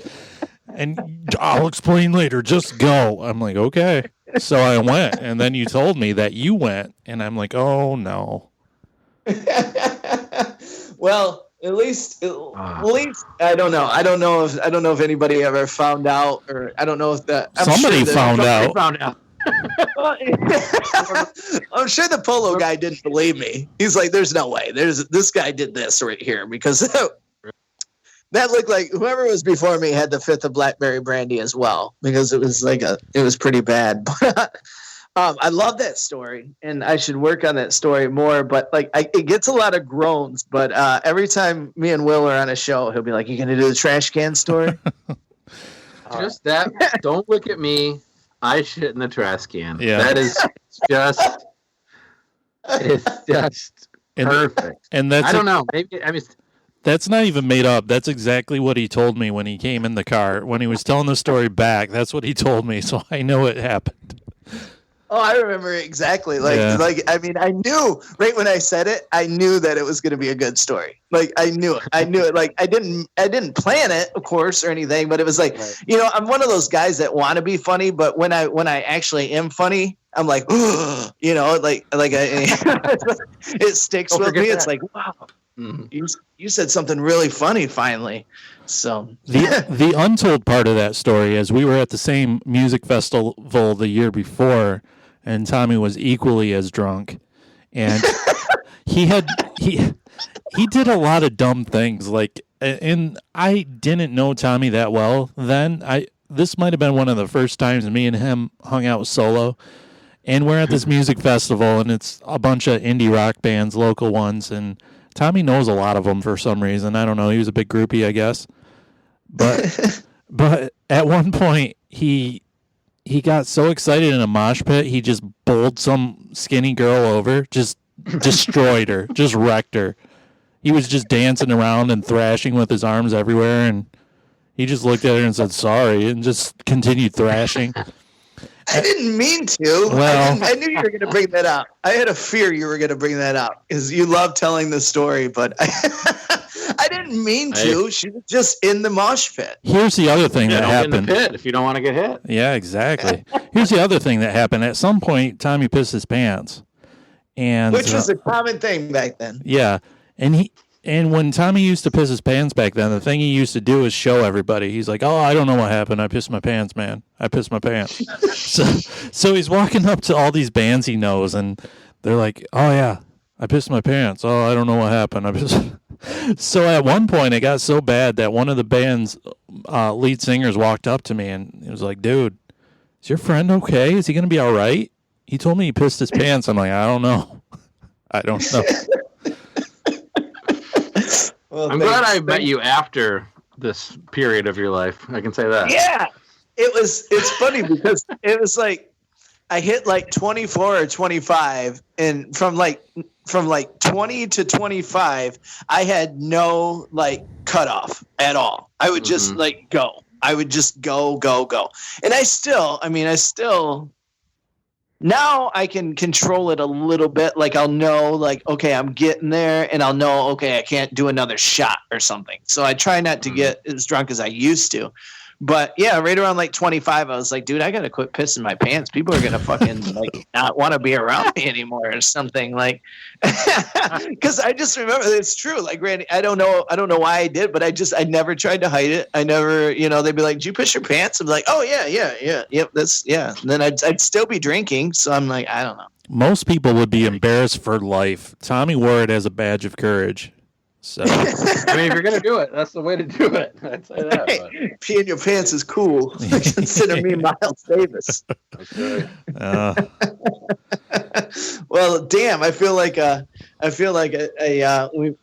And I'll explain later. Just go. I'm like, okay. So I went, and then you told me that you went, and I'm like, oh no. Well, at least I don't know. I don't know if anybody ever found out, or I don't know if that somebody found out. I'm sure the polo guy didn't believe me. He's like, "There's no way. This guy did this right here because." That looked like whoever was before me had the fifth of blackberry brandy as well, because it was pretty bad. But I love that story, and I should work on that story more. But it gets a lot of groans. But every time me and Will are on a show, he'll be like, "You gonna do the trash can story?" Just that. Don't look at me. I shit in the trash can. Yeah, that is just. It's just perfect. And that's I don't know. Maybe I mean. That's not even made up. That's exactly what he told me when he came in the car. When he was telling the story back, that's what he told me. So I know it happened. Oh, I remember it exactly. I mean, I knew right when I said it, I knew that it was going to be a good story. Like I knew it. Like I didn't plan it, of course, or anything, but it was like, right. I'm one of those guys that want to be funny, but when I actually am funny, I'm like, it sticks with me. It's like, wow. Mm-hmm. You said something really funny finally. So the untold part of that story is we were at the same music festival the year before, and Tommy was equally as drunk, and he did a lot of dumb things. Like, and I didn't know Tommy that well then. This might have been one of the first times me and him hung out solo. And we're at this music festival, and it's a bunch of indie rock bands, local ones, and Tommy knows a lot of them for some reason. I don't know. He was a big groupie, I guess. But at one point, he got so excited in a mosh pit, he just bowled some skinny girl over, just destroyed her, just wrecked her. He was just dancing around and thrashing with his arms everywhere, and he just looked at her and said sorry and just continued thrashing. I didn't mean to. Well, I knew you were going to bring that up. I had a fear you were going to bring that up because you love telling the story, but I didn't mean to. She was just in the mosh pit. Here's the other thing that happened. In the pit if you don't want to get hit. Yeah, exactly. Here's the other thing that happened. At some point, Tommy pissed his pants, which was a common thing back then. Yeah, and when Tommy used to piss his pants back then, the thing he used to do is show everybody. He's like, "Oh, I don't know what happened. I pissed my pants, man. I pissed my pants." so he's walking up to all these bands he knows, and they're like, "Oh yeah, I pissed my pants. Oh, I don't know what happened. So at one point, it got so bad that one of the band's lead singers walked up to me and he was like, "Dude, is your friend okay? Is he going to be all right? He told me he pissed his pants." I'm like, "I don't know. I don't know." Well, I'm glad I met you after this period of your life. I can say that. Yeah. It's funny because it was like I hit like 24 or 25, and from like 20 to 25, I had no like cutoff at all. I would just like go. I would just go. And I still now I can control it a little bit. Like I'll know like, okay, I'm getting there, and I'll know, okay, I can't do another shot or something. So I try not to get as drunk as I used to. But yeah, right around like 25, I was like, dude, I got to quit pissing my pants. People are going to fucking like not want to be around me anymore or something, like, because I just remember it's true. Like, Randy, I don't know why I did, but I never tried to hide it. I never, they'd be like, "Did you piss your pants?" I'm like, "Oh yeah. Yep. That's yeah." And then I'd still be drinking. So I'm like, I don't know. most people would be embarrassed for life. Tommy wore it as a badge of courage. So I mean, if you're gonna do it, that's the way to do it. I'd say that. Hey, pee in your pants is cool. Consider me Miles Davis. That's right. Well, damn, I feel like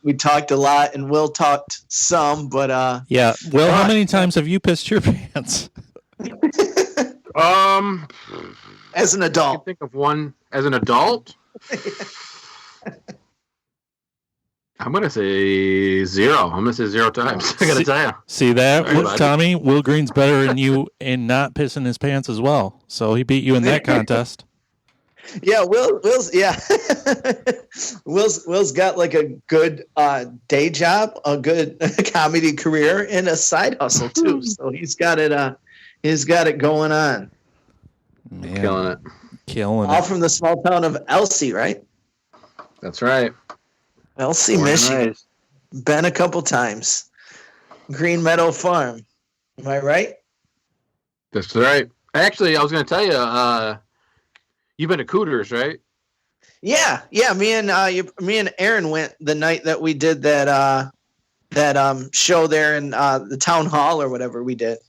we talked a lot and Will talked some, but yeah. Well, how many times have you pissed your pants? As an I adult. can think of one as an adult. I'm gonna say 0. I'm gonna say 0 times. I gotta tell you. See that, Sorry, buddy. Tommy? Will Green's better than you in not pissing his pants as well. So he beat you in that contest. Yeah, Will's got like a good day job, a good comedy career, and a side hustle too. So he's got it going on. Man, Killing it. All from the small town of Elsie, right? That's right. Elsie, Born and Michigan. raised. Been a couple times. Green Meadow Farm. Am I right? That's right. Actually, I was gonna tell you. You've been to Cooters, right? Yeah. Me and Aaron went the night that we did that show there in the town hall or whatever we did.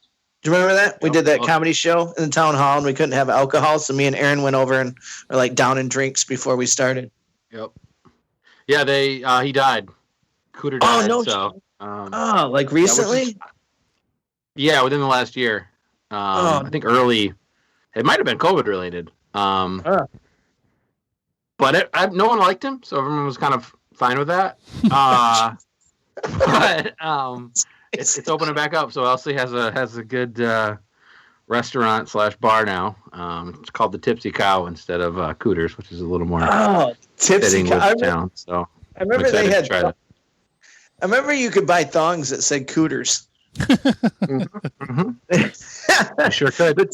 Do you remember that? We did that comedy show in the town hall and we couldn't have alcohol, so me and Aaron went over and were like downing drinks before we started. Yep. Yeah, he died. Cooter died. Oh, no. So, like recently? yeah, within the last year. I think early. It might have been COVID related. But no one liked him, so everyone was kind of fine with that. But it's opening back up, so Elsie has a good restaurant / bar now. It's called the Tipsy Cow instead of Cooters, which is a little more Tipsy fitting Cow. with town. So I remember they had. try that. I remember you could buy thongs that said Cooters. You sure could.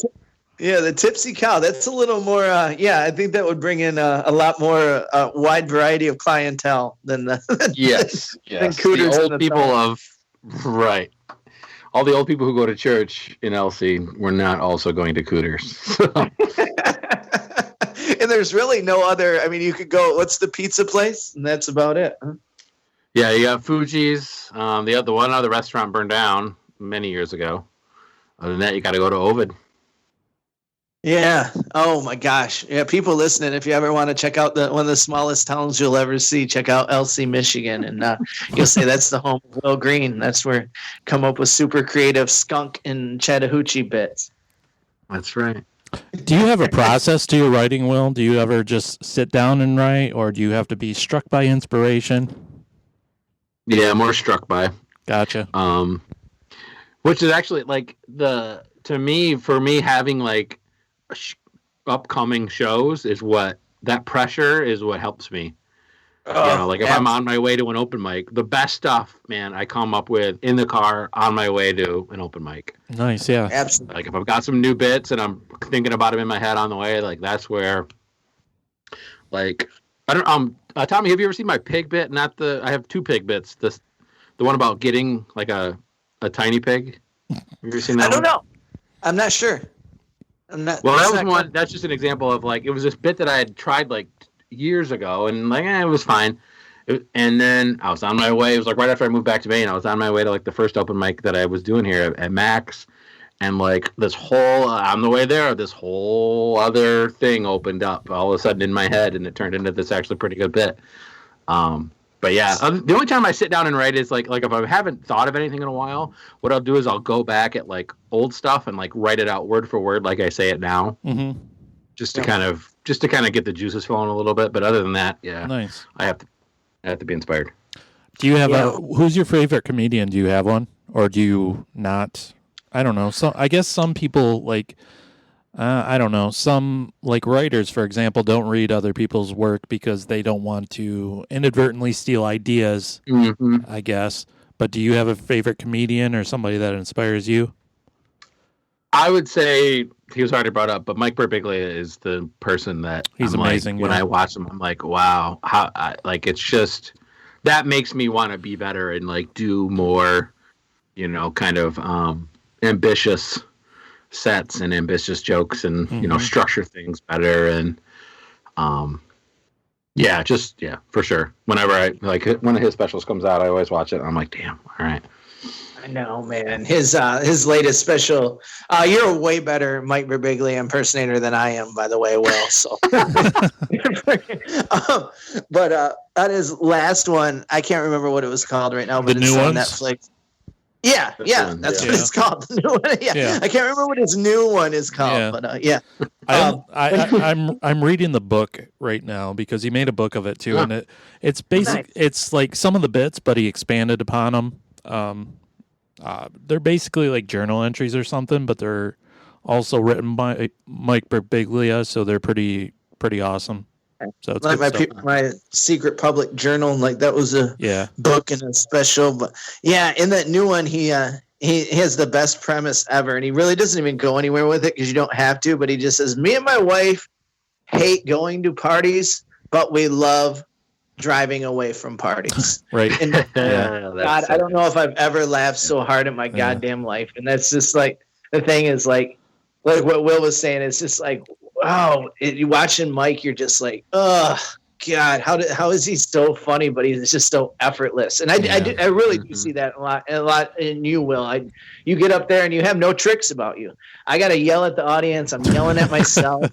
Yeah, the Tipsy Cow. That's a little more. I think that would bring in a lot more wide variety of clientele than the. Yes. Than Cooters the and old people of right. All the old people who go to church in Elsie were not also going to Cooters. And there's really no other. I mean, you could go. What's the pizza place? And that's about it. Huh? Yeah, you got Fuji's. The one other restaurant burned down many years ago. Other than that, you got to go to Ovid. Yeah. Oh my gosh. Yeah. People listening, if you ever want to check out one of the smallest towns you'll ever see, check out Elsie, Michigan, and you'll say that's the home of Will Green. That's where come up with super creative skunk and Chattahoochee bits. That's right. Do you have a process to your writing, Will? Do you ever just sit down and write, or do you have to be struck by inspiration? Yeah, more struck by. Gotcha. Which is actually like for me having like upcoming shows is what that pressure is what helps me. If I'm on my way to an open mic, the best stuff, man, I come up with in the car on my way to an open mic. Nice, yeah. Absolutely. Like if I've got some new bits and I'm thinking about them in my head on the way, like that's where, like, I don't. Tommy, have you ever seen my pig bit? I have 2 pig bits. The one about getting like a tiny pig. Have you ever seen that? I don't know. I'm not sure. Well, that was one. That's just an example of like it was this bit that I had tried like years ago, and like it was fine. And then I was on my way. It was like right after I moved back to Maine. I was on my way to like the first open mic that I was doing here at Max, and like this whole on the way there, this whole other thing opened up all of a sudden in my head, and it turned into this actually pretty good bit. But yeah, the only time I sit down and write is like if I haven't thought of anything in a while, what I'll do is I'll go back at like old stuff and like write it out word for word like I say it now, just to kind of get the juices flowing a little bit. But other than that, yeah, nice. I have to be inspired. Do you have who's your favorite comedian? Do you have one, or do you not? I don't know. So I guess some people like. I don't know. Some, like writers, for example, don't read other people's work because they don't want to inadvertently steal ideas, I guess. But do you have a favorite comedian or somebody that inspires you? I would say he was already brought up, but Mike Birbiglia is the person that he's amazing. Like, when I watch him, I'm like, wow, it's just that makes me want to be better and like do more, kind of ambitious sets and ambitious jokes and structure things better. And Yeah, for sure. Whenever I like one of his specials comes out, I always watch it. I'm like, damn, all right. I know, man. His latest special. You're a way better Mike Birbiglia impersonator than I am, by the way, Will. So, but on his last one, I can't remember what it was called right now, but The it's new on ones? Netflix. That's what it's called. The new one. Yeah. I can't remember what his new one is called, Yeah. but yeah. I'm reading the book right now because he made a book of it too, and it's basic. Nice. It's like some of the bits, but he expanded upon them. They're basically like journal entries or something, but they're also written by Mike Birbiglia, so they're pretty awesome. So it's Like good stuff. my secret public journal, like that was a book and a special. But yeah, in that new one, he has the best premise ever, and he really doesn't even go anywhere with it because you don't have to. But he just says, "Me and my wife hate going to parties, but we love driving away from parties." Right. And God, I don't know if I've ever laughed so hard in my goddamn life. And that's just like the thing is like what Will was saying. It's just like, wow, you watching Mike, you're just like, oh God, how is he so funny, but he's just so effortless. And I really do see that a lot in you, Will. You get up there and you have no tricks about you. I got to yell at the audience. I'm yelling at myself.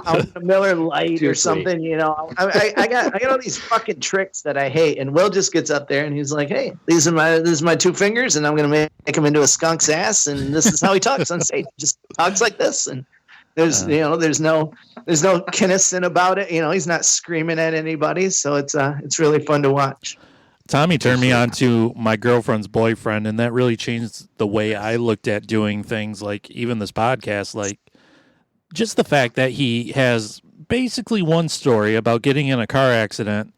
I'm a Miller Lite or something, you know. I got all these fucking tricks that I hate, and Will just gets up there and he's like, "Hey, this is my two fingers, and I'm gonna make him into a skunk's ass, and this is how he talks on stage. Just talks like this." And there's there's no kinnison about it. You know, he's not screaming at anybody, so it's really fun to watch. Tommy turned me on to my girlfriend's boyfriend, and that really changed the way I looked at doing things, like even this podcast, like. Just the fact that he has basically one story about getting in a car accident,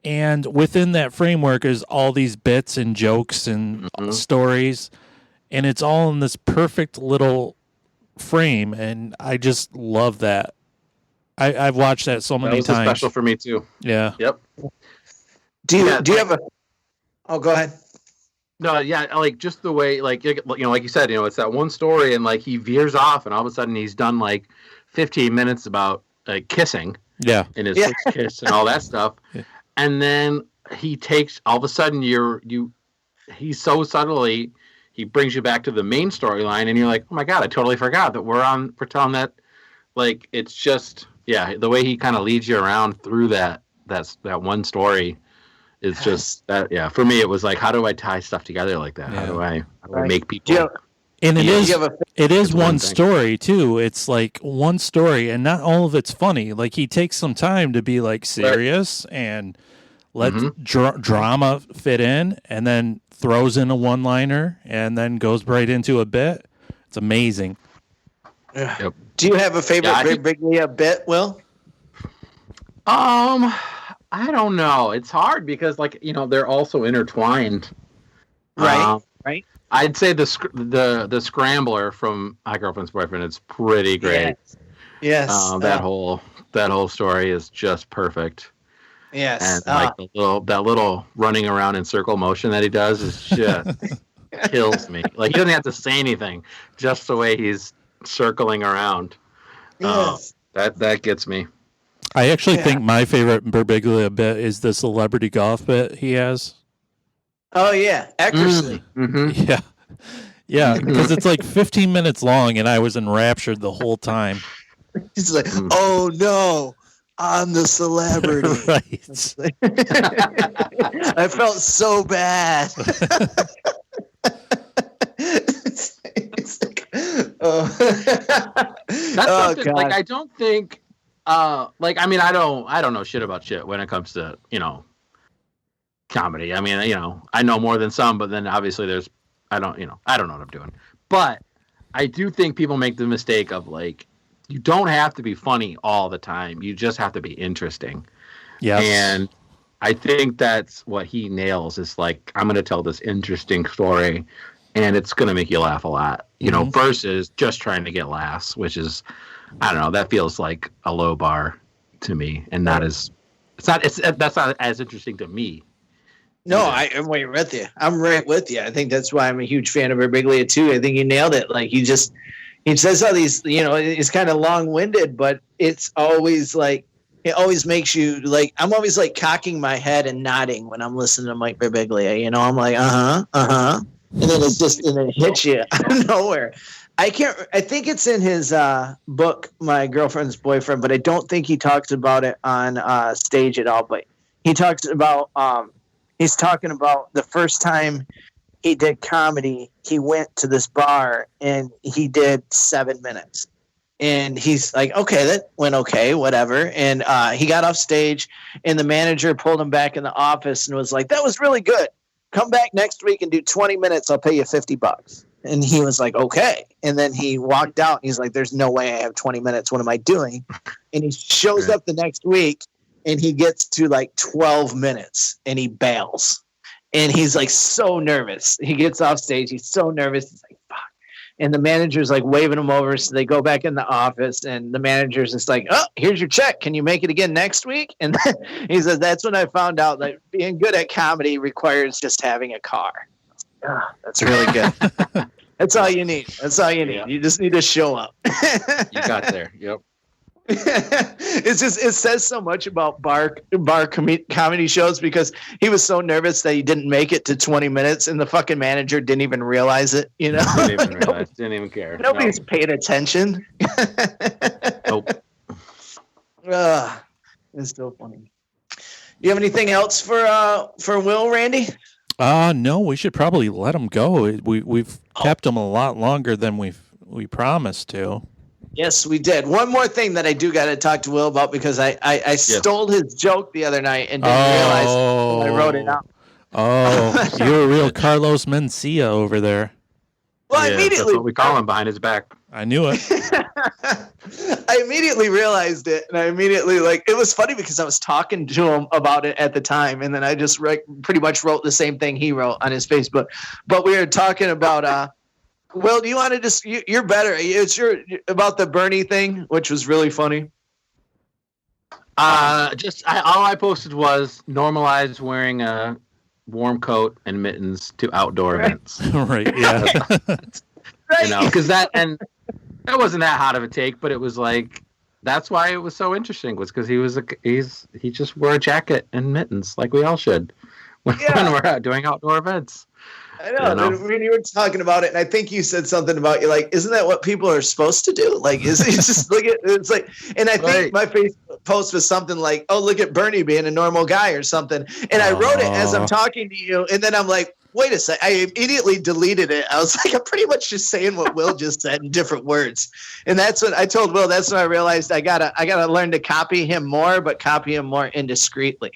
and within that framework is all these bits and jokes and stories, and it's all in this perfect little frame, and I just love that. I've watched that so many times. That was special for me too. Yeah. Yep. Do you have a? Oh, go ahead. No, yeah, like just the way, like like you said, it's that one story, and like he veers off, and all of a sudden he's done like 15 minutes about kissing, and his first kiss and all that stuff, and then he takes all of a sudden he's so subtly he brings you back to the main storyline, and you're like, oh my god, I totally forgot that we're telling that, like it's just the way he kind of leads you around through that one story. It's just that, for me, it was like, how do I tie stuff together like that? How do I make people? And it is one story too. It's like one story, and not all of it's funny. Like he takes some time to be like serious and let drama fit in, and then throws in a one-liner, and then goes right into a bit. It's amazing. Yep. Do you have a favorite Birbiglia bit, Will? I don't know. It's hard because, like, they're also intertwined. Right. Right. I'd say the scrambler from My Girlfriend's Boyfriend is pretty great. Yes. That whole story is just perfect. Yes. And like that little running around in circle motion that he does is just kills me. Like he doesn't have to say anything, just the way he's circling around. Yes. That gets me. I actually think my favorite Birbiglia bit is the celebrity golf bit he has. Oh, yeah. Eckersley. Yeah. Yeah, because it's like 15 minutes long, and I was enraptured the whole time. He's like, oh, no, I'm the celebrity. Right. I felt so bad. It's like, oh. That's something, like, I don't think... I don't know shit about shit when it comes to, comedy. I mean, I know more than some, but then obviously I don't know what I'm doing. But I do think people make the mistake of like, you don't have to be funny all the time. You just have to be interesting. Yes. And I think that's what he nails is like, I'm going to tell this interesting story and it's going to make you laugh a lot, versus just trying to get laughs, which is, I don't know. That feels like a low bar to me, and that's not as interesting to me. No, I'm right with you. I'm right with you. I think that's why I'm a huge fan of Birbiglia too. I think he nailed it. Like he says all these, it's kind of long-winded, but it's always like, it always makes you like, I'm always like cocking my head and nodding when I'm listening to Mike Birbiglia. I'm like, and then and then it hits you out of nowhere. I think it's in his book, My Girlfriend's Boyfriend, but I don't think he talks about it on stage at all. But he talks about, he's talking about the first time he did comedy, he went to this bar and he did 7 minutes. And he's like, okay, that went okay, whatever. And he got off stage and the manager pulled him back in the office and was like, that was really good. Come back next week and do 20 minutes. I'll pay you $50. And he was like, okay. And then he walked out and he's like, there's no way I have 20 minutes. What am I doing? And he shows up the next week and he gets to like 12 minutes and he bails. And he's like so nervous. He gets off stage. He's so nervous. He's like, fuck. And the manager's like waving him over. So they go back in the office and the manager's just like, oh, here's your check. Can you make it again next week? And then he says, that's when I found out that being good at comedy requires just having a car. Oh, that's really good. That's all you need. That's all you need. Yeah. You just need to show up. You got there. Yep. It says so much about bar comedy shows because he was so nervous that he didn't make it to 20 minutes and the fucking manager didn't even realize it, Didn't even realize. Didn't even care. Nobody's paying attention. Nope. It's so funny. Do you have anything else for Will, Randy? No, we should probably let him go. We've kept him a lot longer than we promised to. Yes, we did. One more thing that I do got to talk to Will about because I stole his joke the other night and didn't realize I wrote it out. Oh, you're a real Carlos Mencia over there. Well, immediately that's what we call him behind his back. I knew it. I immediately realized it, and I immediately it was funny because I was talking to him about it at the time, and then I just pretty much wrote the same thing he wrote on his Facebook. But we were talking about. Will, do you want to just? You're better. It's about the Bernie thing, which was really funny. All I posted was normalize wearing a warm coat and mittens to outdoor events. Right. Yeah. Right. Because that wasn't that hot of a take, but it was like that's why it was so interesting was because he just wore a jacket and mittens like we all should when we're out doing outdoor events. I know. When you were talking about it, and I think you said something about isn't that what people are supposed to do? Like, it's just it's like, and I think my Facebook post was something like, "Oh, look at Bernie being a normal guy" or something. And I wrote it as I'm talking to you, and then I'm like, wait a sec. I immediately deleted it. I was like, I'm pretty much just saying what Will just said in different words. And that's when I told Will. That's when I realized I gotta learn to copy him more, but copy him more indiscreetly.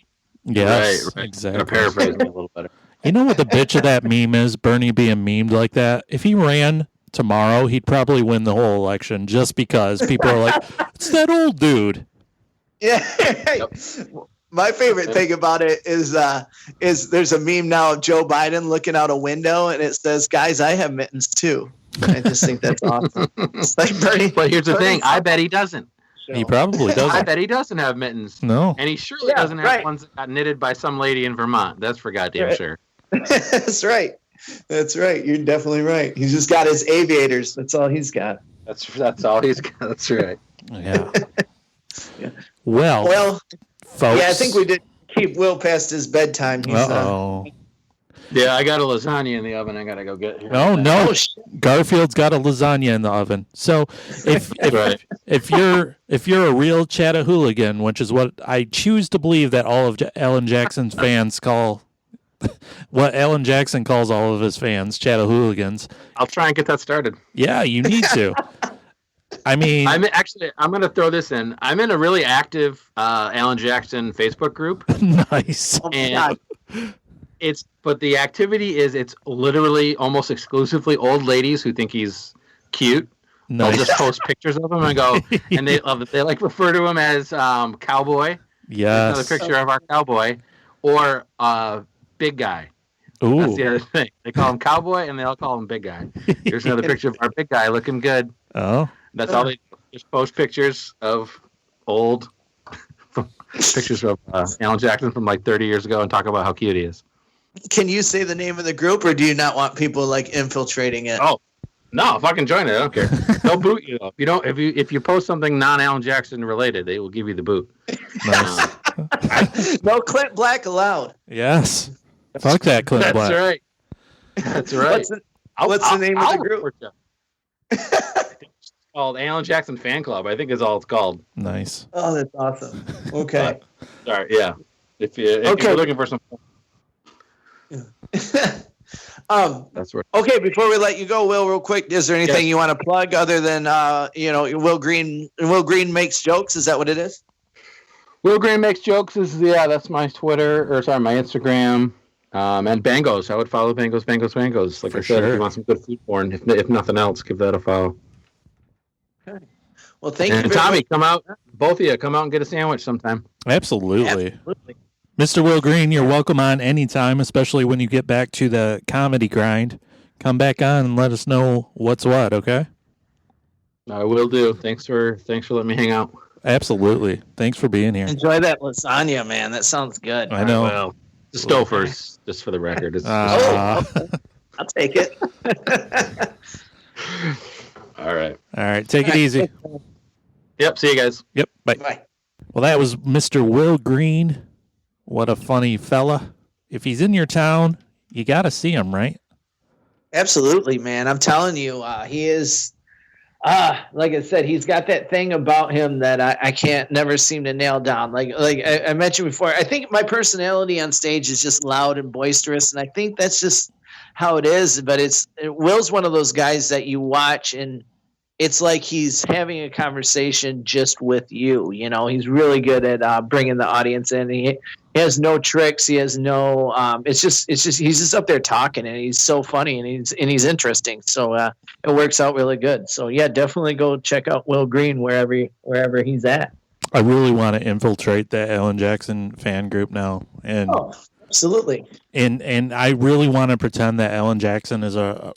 Yes, right. Exactly. Paraphrase me a little better. You know what the bitch of that meme is? Bernie being memed like that. If he ran tomorrow, he'd probably win the whole election just because people are like, it's that old dude. Yeah. Yep. My favorite thing about it is there's a meme now of Joe Biden looking out a window and it says, guys, I have mittens too. I just think that's awesome. It's like Bernie. But here's the thing. I bet he doesn't. He probably doesn't. I bet he doesn't have mittens. No. And he surely doesn't have ones that got knitted by some lady in Vermont. That's for goddamn sure. That's right. That's right. You're definitely right. He's just got his aviators. That's all he's got. That's all he's got. That's right. Yeah. Yeah. Well, folks. Yeah, I think we did keep Will past his bedtime. He's, yeah, I got a lasagna in the oven. I gotta go get here. Oh no, Garfield's got a lasagna in the oven. So if you're a real Chattahooligans, which is what I choose to believe that all of Alan Jackson's fans call, what Alan Jackson calls all of his fans, Chattahooligans. I'll try and get that started. Yeah, you need to. I mean, I'm going to throw this in. I'm in a really active Alan Jackson Facebook group. Nice. And but the activity it's literally almost exclusively old ladies who think he's cute. Nice. They'll just post pictures of him and go, and they like refer to him as cowboy. Yes. Another picture of our cowboy or big guy. Ooh. That's the other thing. They call him cowboy and they all call him big guy. Here's another picture of our big guy looking good. Oh. That's all they just post pictures of old pictures of Alan Jackson from like 30 years ago and talk about how cute he is. Can you say the name of the group, or do you not want people like infiltrating it? Oh, No, fucking join it. I don't care. They'll boot you. If you post something non-Alan Jackson related, they will give you the boot. Nice. No Clint Black allowed. Yes. Fuck that Clint Black. That's right. That's right. What's the name of the group? It's called Alan Jackson Fan Club. I think is all it's called. Nice. Oh, that's awesome. Okay. Sorry. Yeah. If you're looking for some. That's right. Okay, before we let you go, Will, real quick, is there anything you want to plug other than Will Green makes jokes? Is that what it is? Will Green makes jokes that's my Twitter my Instagram. And Bangos. I would follow Bangos. Like For I said, sure. if you want some good food porn, if nothing else, give that a follow. Okay. Well, thank you. And Tommy, come out. Both of you, come out and get a sandwich sometime. Absolutely. Mr. Will Green, you're welcome on anytime, especially when you get back to the comedy grind. Come back on and let us know what's what, okay? I will do. Thanks for letting me hang out. Absolutely. Thanks for being here. Enjoy that lasagna, man. That sounds good. I know. Well, the Stofers, just for the record. I'll take it. All right. All right. Take it easy. Yep. See you guys. Yep. Bye. Bye. Well, that was Mr. Will Green. What a funny fella. If he's in your town, you got to see him, right? Absolutely, man. I'm telling you, he is. Like I said, he's got that thing about him that I can't never seem to nail down. Like I mentioned before, I think my personality on stage is just loud and boisterous, and I think that's just how it is. But Will's one of those guys that you watch, and it's like he's having a conversation just with you. You know, he's really good at bringing the audience in. He has no tricks. He has no. It's just he's just up there talking, and he's so funny, and he's interesting. So it works out really good. So yeah, definitely go check out Will Green wherever he's at. I really want to infiltrate the Alan Jackson fan group now, and absolutely. And I really want to pretend that Alan Jackson is a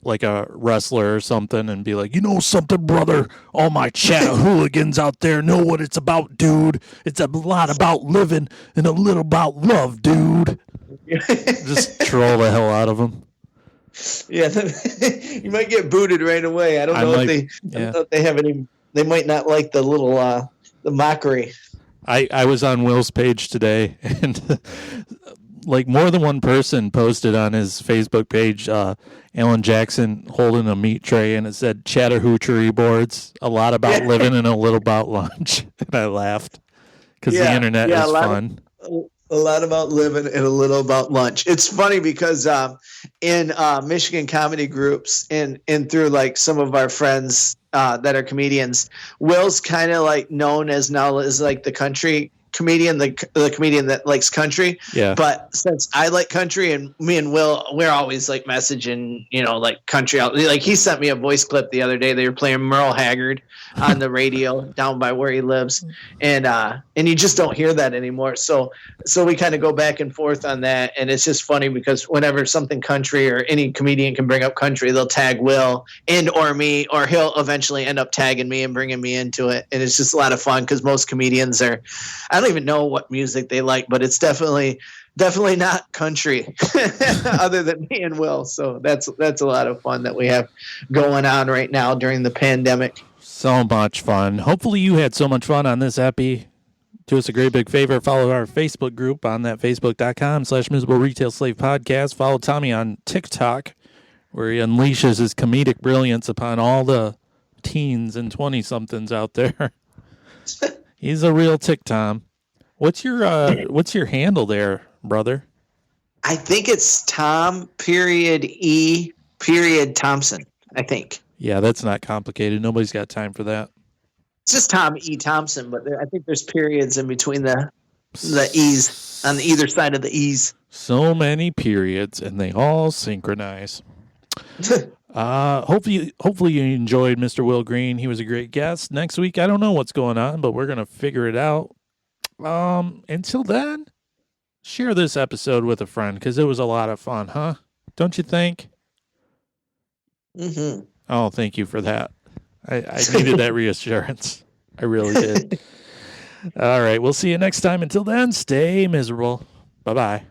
wrestler or something, and be like, you know something, brother? All my Chattahooligans out there know what it's about, dude. It's a lot about living and a little about love, dude. Just troll the hell out of him. Yeah, you might get booted right away. I don't know if they have any. They might not like the little the mockery. I was on Will's page today, and like more than one person posted on his Facebook page Alan Jackson holding a meat tray, and it said Chattahoochee boards, a lot about living and a little about lunch. And I laughed because the internet is fun. A lot about living and a little about lunch. It's funny because in Michigan comedy groups and through like some of our friends that are comedians, Will's kind of like known as now as like the country comedian, the comedian that likes country. Yeah. But since I like country, and me and Will, we're always like messaging, like country out. Like he sent me a voice clip the other day. They were playing Merle Haggard on the radio down by where he lives, and you just don't hear that anymore. So we kind of go back and forth on that, and it's just funny because whenever something country or any comedian can bring up country, they'll tag Will and or me, or he'll eventually end up tagging me and bringing me into it, and it's just a lot of fun because most comedians are. I don't even know what music they like, but it's definitely not country other than me and Will. So that's a lot of fun that we have going on right now during the pandemic. So much fun. Hopefully you had so much fun on this epi. Do us a great big favor. Follow our Facebook group on that facebook.com/Miserable Retail Slave Podcast. Follow Tommy on TikTok, where he unleashes his comedic brilliance upon all the teens and 20-somethings out there. He's a real Tick Tom. What's your handle there, brother? I think it's Tom E Thompson, I think. Yeah, that's not complicated. Nobody's got time for that. It's just Tom E Thompson, but I think there's periods in between the E's on either side of the E's. So many periods, and they all synchronize. Hopefully you enjoyed Mr. Will Green. He was a great guest. Next week, I don't know what's going on, but we're going to figure it out. Until then, share this episode with a friend because it was a lot of fun, huh? Don't you think? Mm-hmm. Oh, thank you for that. I needed that reassurance. I really did. All right, we'll see you next time. Until then, stay miserable. Bye-bye.